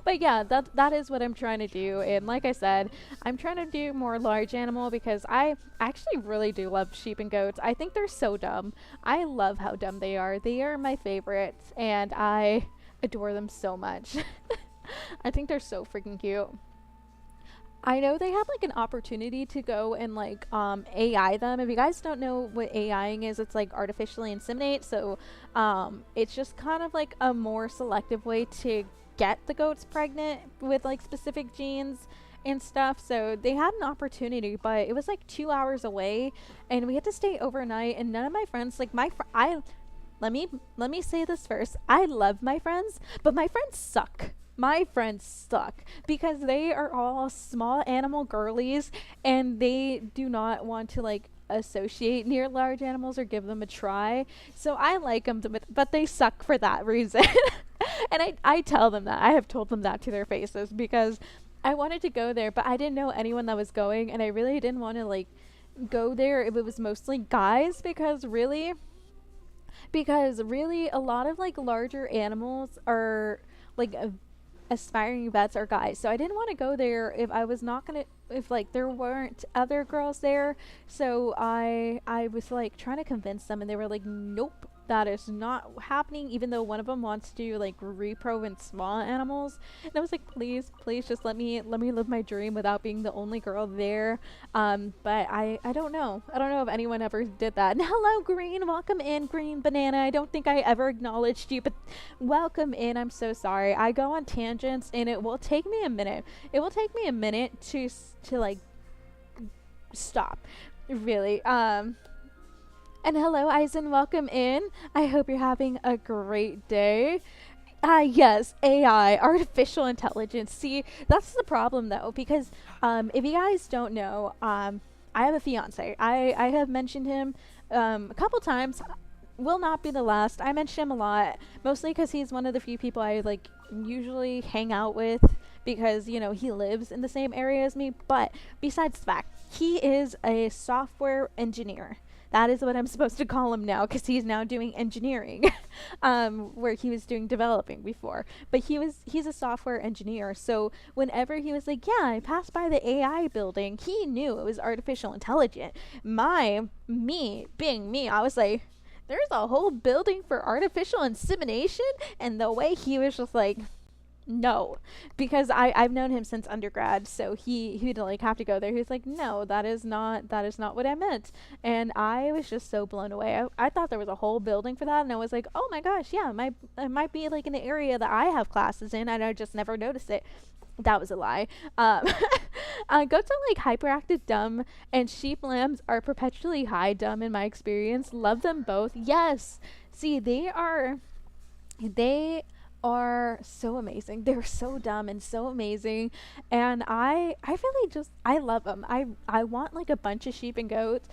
But yeah, that is what I'm trying to do, and like I said, I'm trying to do more large animal because I actually really do love sheep and goats. I think they're so dumb. I love how dumb they are. They are my favorites, and I adore them so much. I think they're so freaking cute. I know they have like an opportunity to go and like AI them. If you guys don't know what AIing is, it's like artificially inseminate. So it's just kind of like a more selective way to get the goats pregnant with like specific genes and stuff. So they had an opportunity, but it was like 2 hours away, and we had to stay overnight. And none of my friends, like I let me say this first. I love my friends, but my friends suck. My friends suck because they are all small animal girlies, and they do not want to like associate near large animals or give them a try. So I like them, but they suck for that reason. And I tell them that. I have told them that to their faces because I wanted to go there, but I didn't know anyone that was going, and I really didn't want to like go there if it was mostly guys because really a lot of like larger animals are like aspiring vets are guys. So I didn't want to go there if I was not gonna if like there weren't other girls there. So I was like trying to convince them, and they were like, nope, that is not happening, even though one of them wants to like repro in small animals. And I was like, please just let me live my dream without being the only girl there. But I don't know if anyone ever did that. And hello, Green, welcome in, Green Banana. I don't think I ever acknowledged you, but welcome in. I'm so sorry, I go on tangents, and it will take me a minute. It will take me a minute to like stop, really. And hello, Eisen, welcome in. I hope you're having a great day. Yes, AI, artificial intelligence. See, that's the problem though, because if you guys don't know, I have a fiance. I have mentioned him a couple times. Will not be the last. I mention him a lot, mostly because he's one of the few people I like usually hang out with because he lives in the same area as me. But besides the fact, he is a software engineer. That is what I'm supposed to call him now because he's now doing engineering, where he was doing developing before. But he's a software engineer. So whenever he was like, yeah, I passed by the AI building, he knew it was artificial intelligence. Me being me, I was like, there's a whole building for artificial insemination, and the way he was just like, No, because I've known him since undergrad, so he'd like have to go there. He was like, no, that is not what I meant, and I was just so blown away. I thought there was a whole building for that, and I was like, oh my gosh, yeah, it might be like in the area that I have classes in, and I just never noticed it. That was a lie. Um, Goats are like hyperactive dumb, and sheep lambs are perpetually high dumb in my experience. Love them both. Yes. See, they are so amazing. They're so dumb and so amazing, and I really just I love them. I want like a bunch of sheep and goats.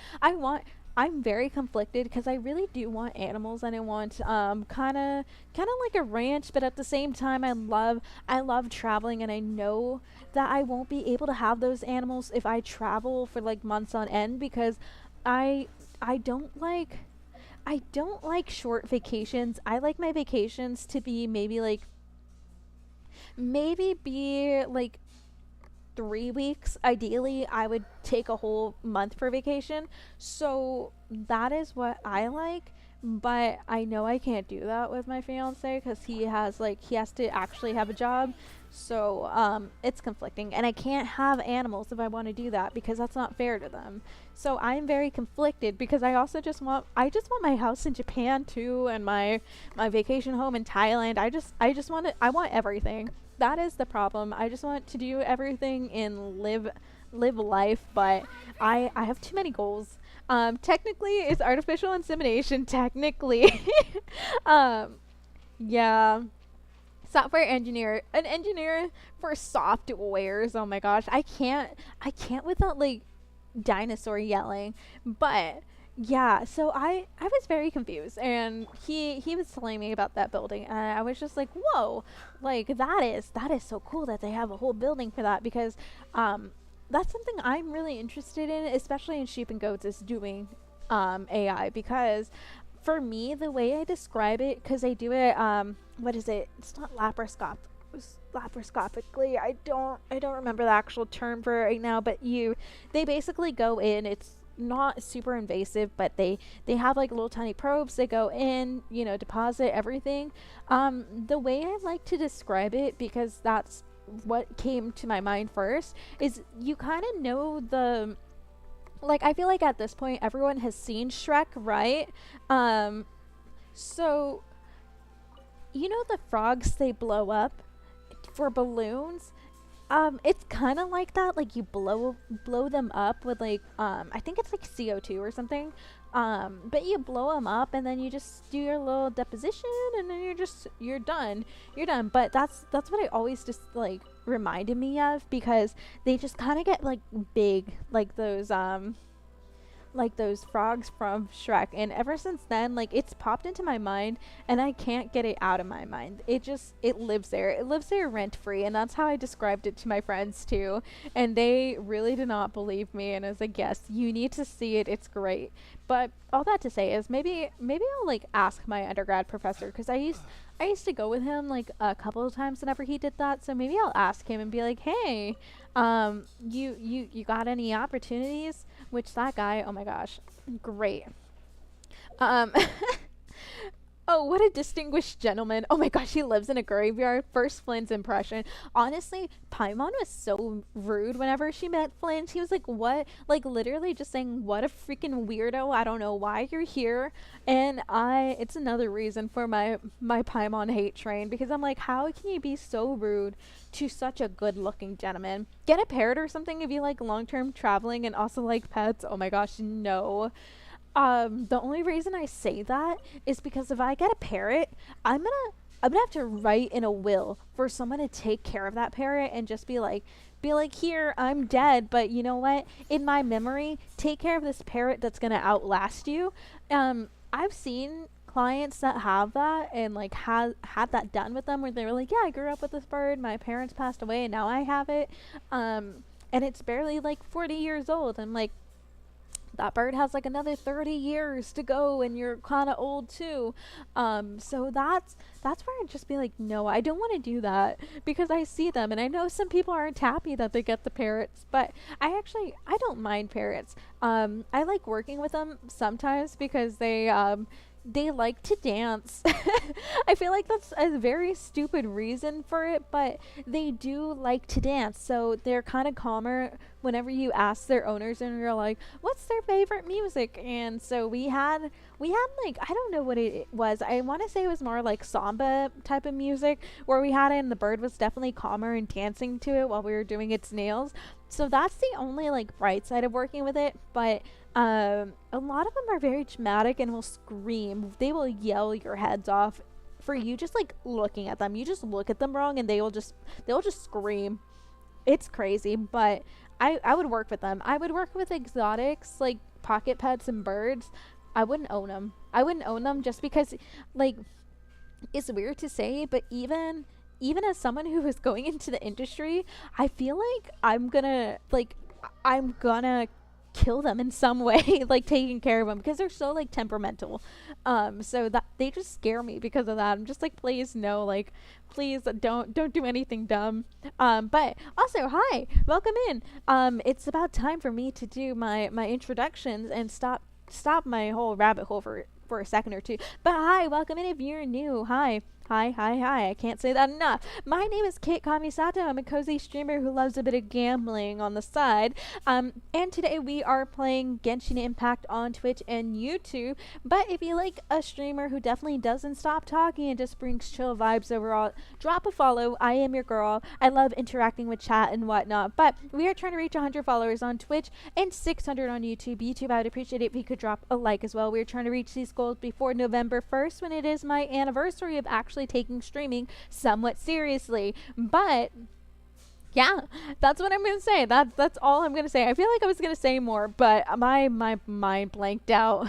I'm very conflicted because I really do want animals and I want kind of like a ranch, but at the same time I love traveling, and I know that I won't be able to have those animals if I travel for like months on end because I I don't like I don't like short vacations. I like my vacations to be maybe be like 3 weeks. Ideally, I would take a whole month for vacation. So that is what I like. But I know I can't do that with my fiance because he has to actually have a job. So it's conflicting, and I can't have animals if I want to do that because that's not fair to them. So I'm very conflicted because I just want my house in Japan too, and my vacation home in Thailand. I want everything. That is the problem. I just want to do everything and live life, but I have too many goals. Technically, it's artificial insemination. Technically, um, yeah. Software engineer, an engineer for softwares. Oh my gosh, I can't without like dinosaur yelling, but. Yeah, so I was very confused, and he was telling me about that building, and I was just like, whoa, like that is so cool that they have a whole building for that because um that's something I'm really interested in, especially in sheep and goats, is doing AI because for me the way I describe it, because they do it what is it? It's not laparoscopically. I don't remember the actual term for it right now, but they basically go in. It's not super invasive, but they have like little tiny probes. They go in, deposit everything. The way I like to describe it, because that's what came to my mind first, is you kind of know the like I feel like at this point everyone has seen Shrek, right? Um so the frogs they blow up for balloons. It's kind of like that. Like you blow them up with like I think it's like CO2 or something. But you blow them up and then you just do your little deposition and then you're done. You're done. But that's what it always just like reminded me of because they just kind of get like big like those frogs from Shrek. And ever since then, like it's popped into my mind and I can't get it out of my mind. It lives there. It lives there rent free. And that's how I described it to my friends too. And they really did not believe me. And I was like, yes, you need to see it. It's great. But all that to say is maybe I'll like ask my undergrad professor because I used to go with him like a couple of times whenever he did that. So maybe I'll ask him and be like, hey, you got any opportunities? Which that guy, oh my gosh, great. Um, oh, what a distinguished gentleman. Oh my gosh, he lives in a graveyard. First Flynn's impression. Honestly, Paimon was so rude whenever she met Flynn. He was like, what? Like, literally just saying, what a freaking weirdo. I don't know why you're here. And it's another reason for my Paimon hate train because I'm like, how can you be so rude to such a good looking gentleman? Get a parrot or something if you like long term traveling and also like pets. Oh my gosh, no. The only reason I say that is because if I get a parrot, I'm gonna have to write in a will for someone to take care of that parrot and just be like, here, I'm dead, but you know what? In my memory, take care of this parrot that's gonna outlast you. I've seen clients that have that and like had that done with them where they were like, yeah, I grew up with this bird, my parents passed away, and now I have it. And it's barely like 40 years old. I'm like, that bird has like another 30 years to go and you're kind of old too. So that's where I'd just be like, no, I don't want to do that because I see them and I know some people aren't happy that they get the parrots, but I don't mind parrots. I like working with them sometimes because they like to dance. I feel like that's a very stupid reason for it, but they do like to dance. So they're kind of calmer whenever you ask their owners and you're like, "What's their favorite music?" And so we had like, I don't know what it was. I want to say it was more like samba type of music where we had it and the bird was definitely calmer and dancing to it while we were doing its nails. So that's the only like bright side of working with it, but a lot of them are very dramatic and will scream. They will yell your heads off for you just like looking at them. You just look at them wrong and they'll just scream. It's crazy, but I would work with them. I would work with exotics like pocket pets and birds. I wouldn't own them. I wouldn't own them just because like it's weird to say, but even as someone who is going into the industry, I feel like I'm gonna kill them in some way, like taking care of them because they're so like temperamental. So that they just scare me because of that. I'm just like, please no, like please don't do anything dumb. But also, hi, welcome in. It's about time for me to do my introductions and stop my whole rabbit hole for a second or two. But hi, welcome in if you're new. Hi. Hi, hi, hi. I can't say that enough. My name is Kate Kamisato. I'm a cozy streamer who loves a bit of gambling on the side. And today we are playing Genshin Impact on Twitch and YouTube. But if you like a streamer who definitely doesn't stop talking and just brings chill vibes overall, drop a follow. I am your girl. I love interacting with chat and whatnot. But we are trying to reach 100 followers on Twitch and 600 on YouTube. YouTube, I would appreciate it if you could drop a like as well. We're trying to reach these goals before November 1st when it is my anniversary of actually taking streaming somewhat seriously. But yeah, that's what I'm gonna say. That's all I'm gonna say. I feel like I was gonna say more, but my mind blanked out.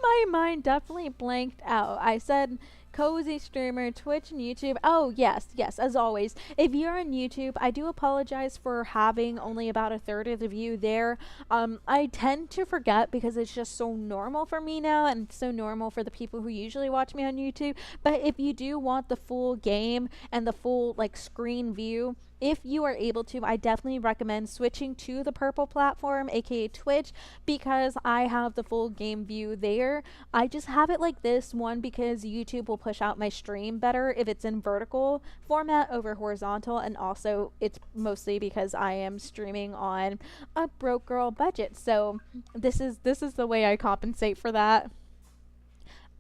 My mind definitely blanked out. I said cozy streamer, Twitch and YouTube. Oh yes, yes, as always. If you're on YouTube, I do apologize for having only about a third of the view there. I tend to forget because it's just so normal for me now and so normal for the people who usually watch me on YouTube. But if you do want the full game and the full like screen view, if you are able to, I definitely recommend switching to the purple platform, aka Twitch, because I have the full game view there. I just have it like this one because YouTube will push out my stream better if it's in vertical format over horizontal, and also it's mostly because I am streaming on a broke girl budget. So this is the way I compensate for that.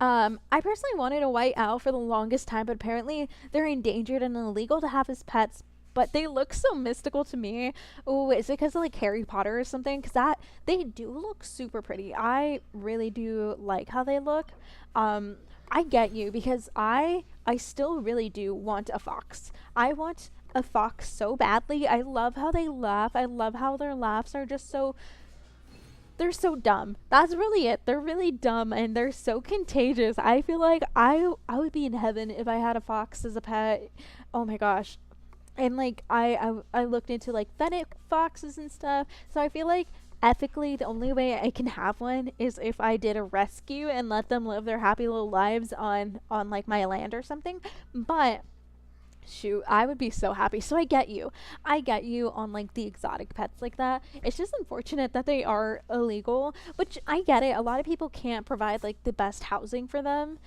I personally wanted a white owl for the longest time, but apparently they're endangered and illegal to have as pets. But they look so mystical to me. Oh, is it because of like Harry Potter or something? Because that they do look super pretty. I really do like how they look. I get you because I still really do want a fox. I want a fox so badly. I love how they laugh. I love how their laughs are just so they're so dumb. That's really it. They're really dumb and they're so contagious. I feel like I would be in heaven if I had a fox as a pet. Oh my gosh. And like I looked into like fennec foxes and stuff. So I feel like ethically the only way I can have one is if I did a rescue and let them live their happy little lives on like my land or something. But shoot, I would be so happy. So I get you. I get you on like the exotic pets like that. It's just unfortunate that they are illegal, which I get it. A lot of people can't provide like the best housing for them.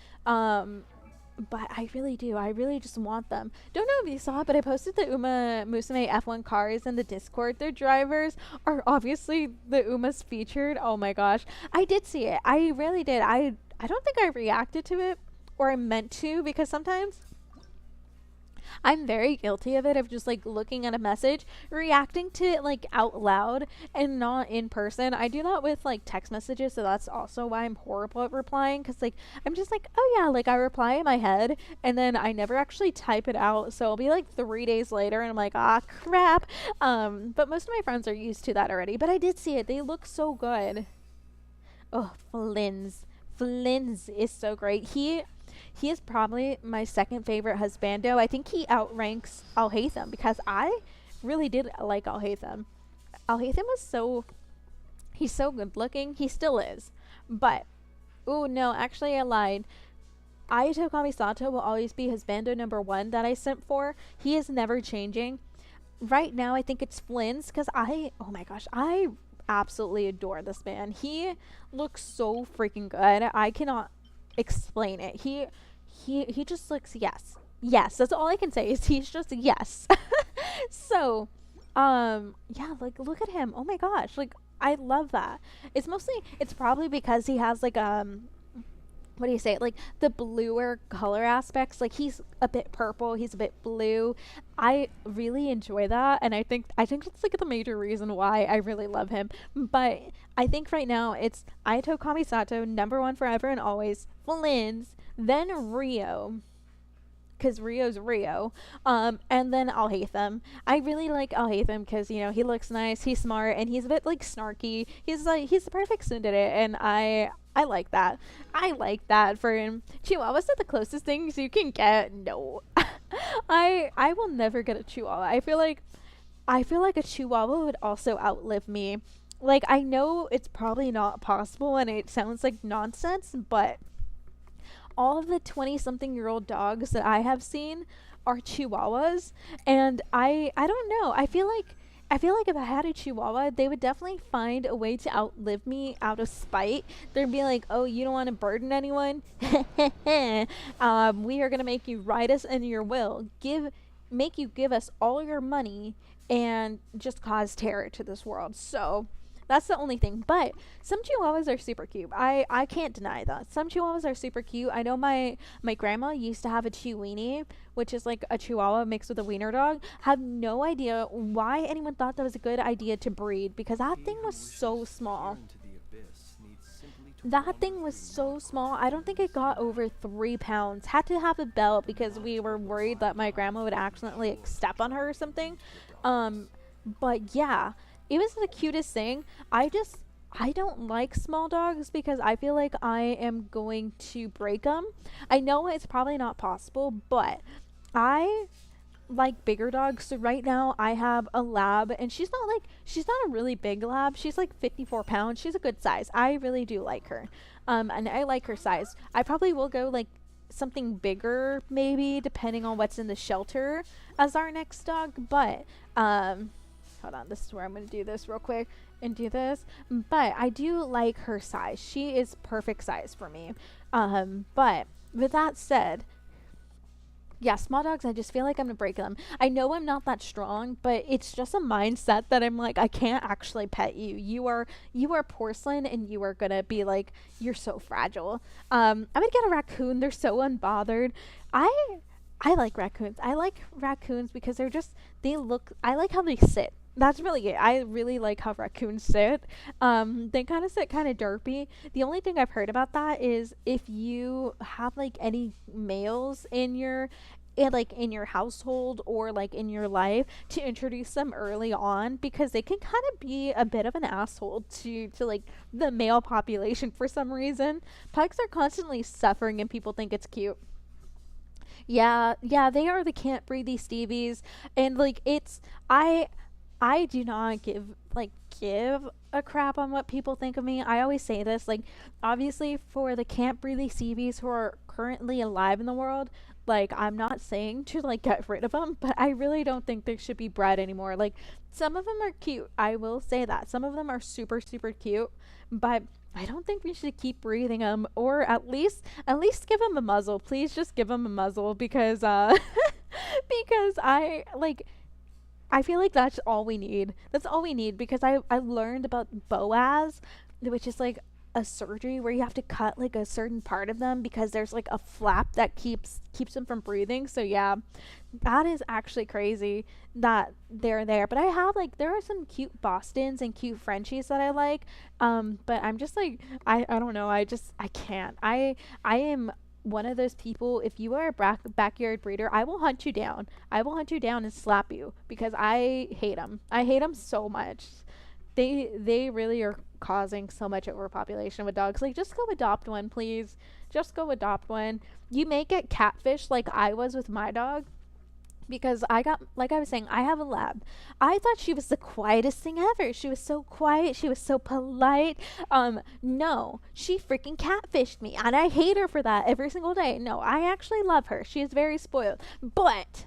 But I really do. I really just want them. Don't know if you saw it, but I posted the Uma Musume F1 cars in the Discord. Their drivers are obviously the Umas featured. Oh my gosh. I did see it. I really did. I don't think I reacted to it or I meant to because sometimes I'm very guilty of it, of just like looking at a message, reacting to it like out loud and not in person. I do that with like text messages, so that's also why I'm horrible at replying because like I'm just like, oh yeah, like I reply in my head and then I never actually type it out. So it'll be like 3 days later and I'm like, ah, crap. But most of my friends are used to that already. But I did see it. They look so good. Oh, Flynn's. Flynn's is so great. He is probably my second favorite husbando. I think he outranks Alhaitham because I really did like Alhaitham. Alhaitham was he's so good looking. He still is. But, oh no, actually I lied. Ayato Kamisato will always be husbando number one that I sent for. He is never changing. Right now I think it's Flynn's because oh my gosh, I absolutely adore this man. He looks so freaking good. I cannot explain it. He just looks yes. Yes, that's all I can say is he's just yes. So, yeah, like look at him. Oh my gosh, like I love that. It's probably because he has like what do you say, like the bluer color aspects, like he's a bit purple, he's a bit blue. I really enjoy that, and I think that's like the major reason why I really love him. But I think right now it's Aito Kamisato, number one forever and always, Flynn's, then Rio, because Rio's Rio. And then Alhaitham. I really like Alhaitham because he looks nice, he's smart, and he's a bit like snarky. He's the perfect tsundere, and I like that. I like that for him. Chihuahuas are the closest things you can get. No, I will never get a Chihuahua. I feel like a Chihuahua would also outlive me. Like I know it's probably not possible, and it sounds like nonsense, but all of the 20 something year old dogs that I have seen are chihuahuas, and I don't know. I feel like if I had a chihuahua, they would definitely find a way to outlive me out of spite. They'd be like, "Oh, you don't want to burden anyone? We are going to make you write us in your will. Make you give us all your money and just cause terror to this world." So, that's the only thing. But some chihuahuas are super cute. I can't deny that. Some chihuahuas are super cute. I know my grandma used to have a chiweenie, which is like a chihuahua mixed with a wiener dog. Have no idea why anyone thought that was a good idea to breed, because that thing was so small. That thing was so small. I don't think it got over 3 pounds. Had to have a belt because we were worried that my grandma would accidentally like, step on her or something. Um, but yeah, it was the cutest thing. I don't like small dogs because I feel like I am going to break them. I know it's probably not possible, but I like bigger dogs. So right now I have a lab, and she's not a really big lab. She's like 54 pounds. She's a good size. I really do like her. And I like her size. I probably will go like something bigger maybe depending on what's in the shelter as our next dog, but hold on, this is where I'm going to do this real quick and do this. But I do like her size. She is perfect size for me. But with that said, yeah, small dogs, I just feel like I'm going to break them. I know I'm not that strong, but it's just a mindset that I'm like, I can't actually pet you. You are porcelain, and you are going to be like, you're so fragile. I would get a raccoon. They're so unbothered. I I like raccoons. I like raccoons because I like how they sit. That's really it. I really like how raccoons sit. They kind of sit kind of derpy. The only thing I've heard about that is if you have like any males in your household or like in your life, to introduce them early on, because they can kind of be a bit of an asshole to like the male population for some reason. Pugs are constantly suffering and people think it's cute. Yeah, yeah, they are the can't breathe Stevies, and like I do not give a crap on what people think of me. I always say this, like, obviously for the can't breathe Stevies who are currently alive in the world, like, I'm not saying to like get rid of them, but I really don't think they should be bred anymore. Like, some of them are cute. I will say that some of them are super super cute, but I don't think we should keep breathing them, or at least give them a muzzle. Please just give them a muzzle, because because I feel like that's all we need. That's all we need, because I learned about Boaz, which is like a surgery where you have to cut like a certain part of them because there's like a flap that keeps them from breathing. So yeah, that is actually crazy that they're there. But there are some cute Bostons and cute Frenchies that I like. But I'm just like, I don't know. I can't. I am one of those people. If you are a backyard breeder, I will hunt you down. I will hunt you down and slap you because I hate them. I hate them so much. They really are causing so much overpopulation with dogs. Like, just go adopt one, please. Just go adopt one. You may get catfish like I was with my dog, because like I was saying, I have a lab. I thought she was the quietest thing ever. She was so quiet, she was so polite. No, she freaking catfished me, and I hate her for that every single day. No, I actually love her. She is very spoiled, but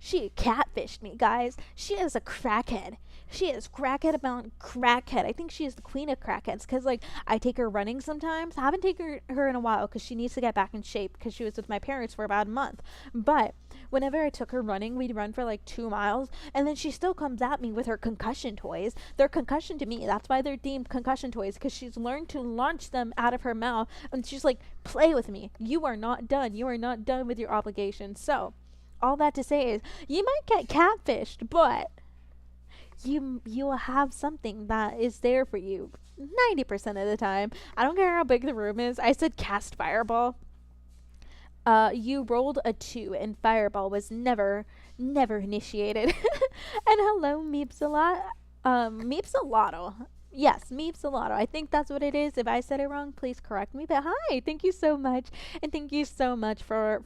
She catfished me, guys. She is a crackhead. She is crackhead about crackhead. I think she is the queen of crackheads because, like, I take her running sometimes. I haven't taken her in a while because she needs to get back in shape because she was with my parents for about a month. But whenever I took her running, we'd run for like 2 miles, and then she still comes at me with her concussion toys. They're concussion to me. That's why they're deemed concussion toys because she's learned to launch them out of her mouth, and she's like, play with me. You are not done. You are not done with your obligations. So, all that to say is, you might get catfished, but you will have something that is there for you 90% of the time. I don't care how big the room is. I said cast fireball. You rolled a 2 and fireball was never initiated. And hello, Meepsalot. Meepsalotto. Yes, Meepsalotto. I think that's what it is. If I said it wrong, please correct me. But hi, thank you so much, and thank you so much for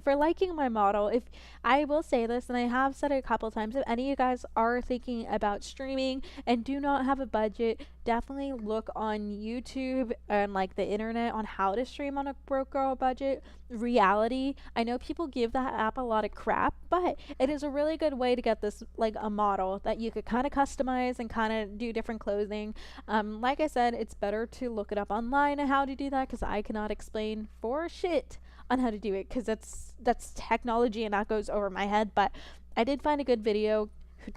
liking my model. If I will say this, and I have said it a couple times, if any of you guys are thinking about streaming and do not have a budget, definitely look on YouTube and like the internet on how to stream on a broke girl budget. Reality, I know people give that app a lot of crap, but it is a really good way to get this, like, a model that you could kind of customize and kind of do different clothing. Like I said, it's better to look it up online and how to do that because I cannot explain for shit on how to do it because that's technology and that goes over my head. But I did find a good video.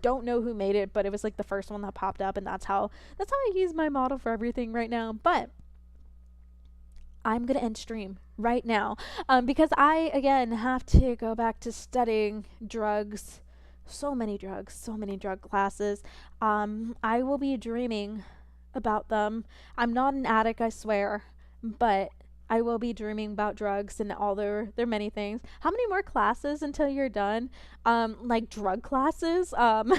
Don't know who made it, but it was like the first one that popped up, and that's how I use my model for everything right now. But I'm gonna end stream right now, because I again have to go back to studying drugs. So many drugs, so many drug classes. I will be dreaming about them. I'm not an addict, I swear, but I will be dreaming about drugs and all their many things. How many more classes until you're done? Like drug classes. Um,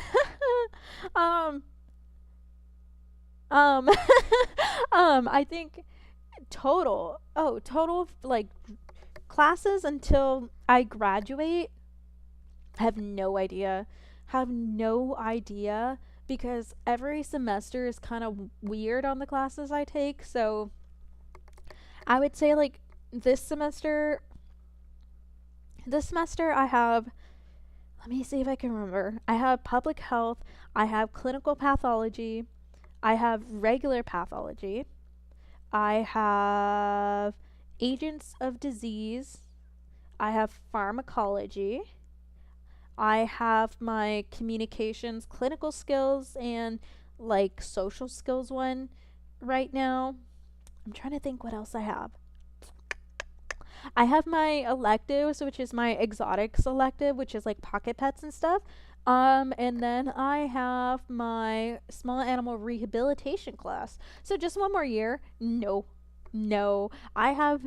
um, I think total like classes until I graduate. Have no idea. Have no idea because every semester is kind of weird on the classes I take. So I would say like this semester I have, let me see if I can remember. I have public health, I have clinical pathology, I have regular pathology, I have agents of disease, I have pharmacology, I have my communications, clinical skills, and like social skills one right now. I'm trying to think what else I have. I have my electives, which is my exotics elective, which is like pocket pets and stuff. And then I have my small animal rehabilitation class. So just one more year. No. I have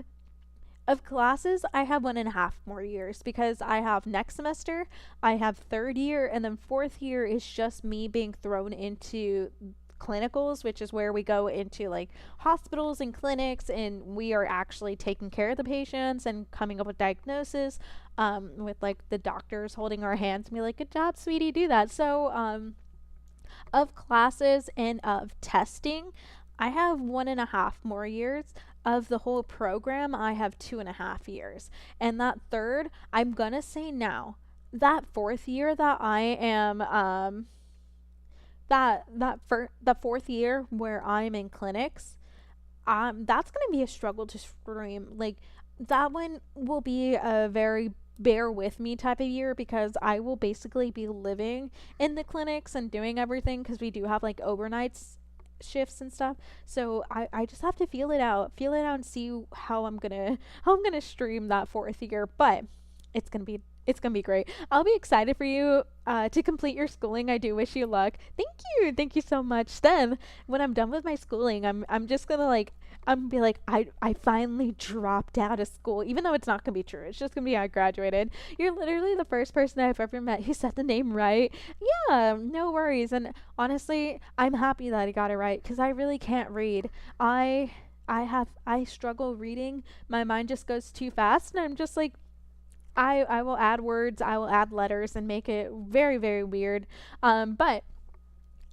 of classes, I have 1.5 more years because I have next semester, I have third year, and then fourth year is just me being thrown into clinicals, which is where we go into like hospitals and clinics and we are actually taking care of the patients and coming up with diagnosis, with like the doctors holding our hands and be like, good job, sweetie, do that. So of classes and of testing, I have 1.5 more years. Of the whole program, I have 2.5 years. And that third, I'm gonna say now, that fourth year that I am, for the fourth year where I'm in clinics, that's gonna be a struggle to stream. Like, that one will be a very bear with me type of year because I will basically be living in the clinics and doing everything because we do have like overnights shifts and stuff. So I just have to feel it out and see how I'm gonna stream that fourth year. But it's gonna be great. I'll be excited for you to complete your schooling. I do wish you luck. Thank you so much. Then when I'm done with my schooling, I'm just gonna like, I'm gonna be like, I finally dropped out of school, even though it's not gonna be true. It's just gonna be I graduated. You're literally the first person I've ever met who said the name right. Yeah, no worries. And honestly, I'm happy that I got it right because I really can't read. I struggle reading. My mind just goes too fast, and I'm just like, I will add words, I will add letters and make it very, very weird. But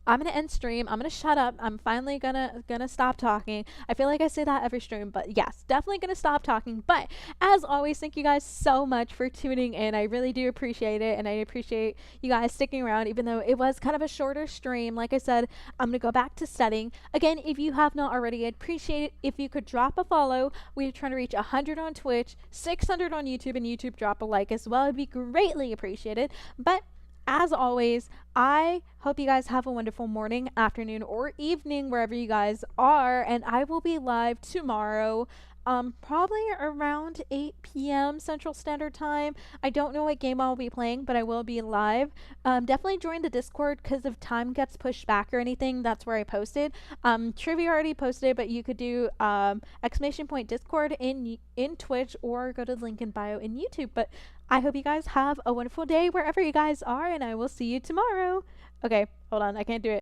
I'm gonna end stream. I'm gonna shut up. I'm finally gonna stop talking. I feel like I say that every stream, but yes, definitely gonna stop talking. But as always, thank you guys so much for tuning in. I really do appreciate it, and I appreciate you guys sticking around, even though it was kind of a shorter stream. Like I said, I'm gonna go back to studying again. If you have not already, I'd appreciate it if you could drop a follow. We're trying to reach 100 on Twitch, 600 on YouTube, and YouTube drop a like as well. It'd be greatly appreciated. But as always, I hope you guys have a wonderful morning, afternoon, or evening wherever you guys are. And I will be live tomorrow, probably around 8 p.m. Central Standard Time. I don't know what game I'll be playing, but I will be live. Definitely join the Discord because if time gets pushed back or anything, that's where I posted. Trivia already posted, but you could do exclamation point Discord in Twitch or go to the link in bio in YouTube. But I hope you guys have a wonderful day wherever you guys are, and I will see you tomorrow. Okay, hold on, I can't do it.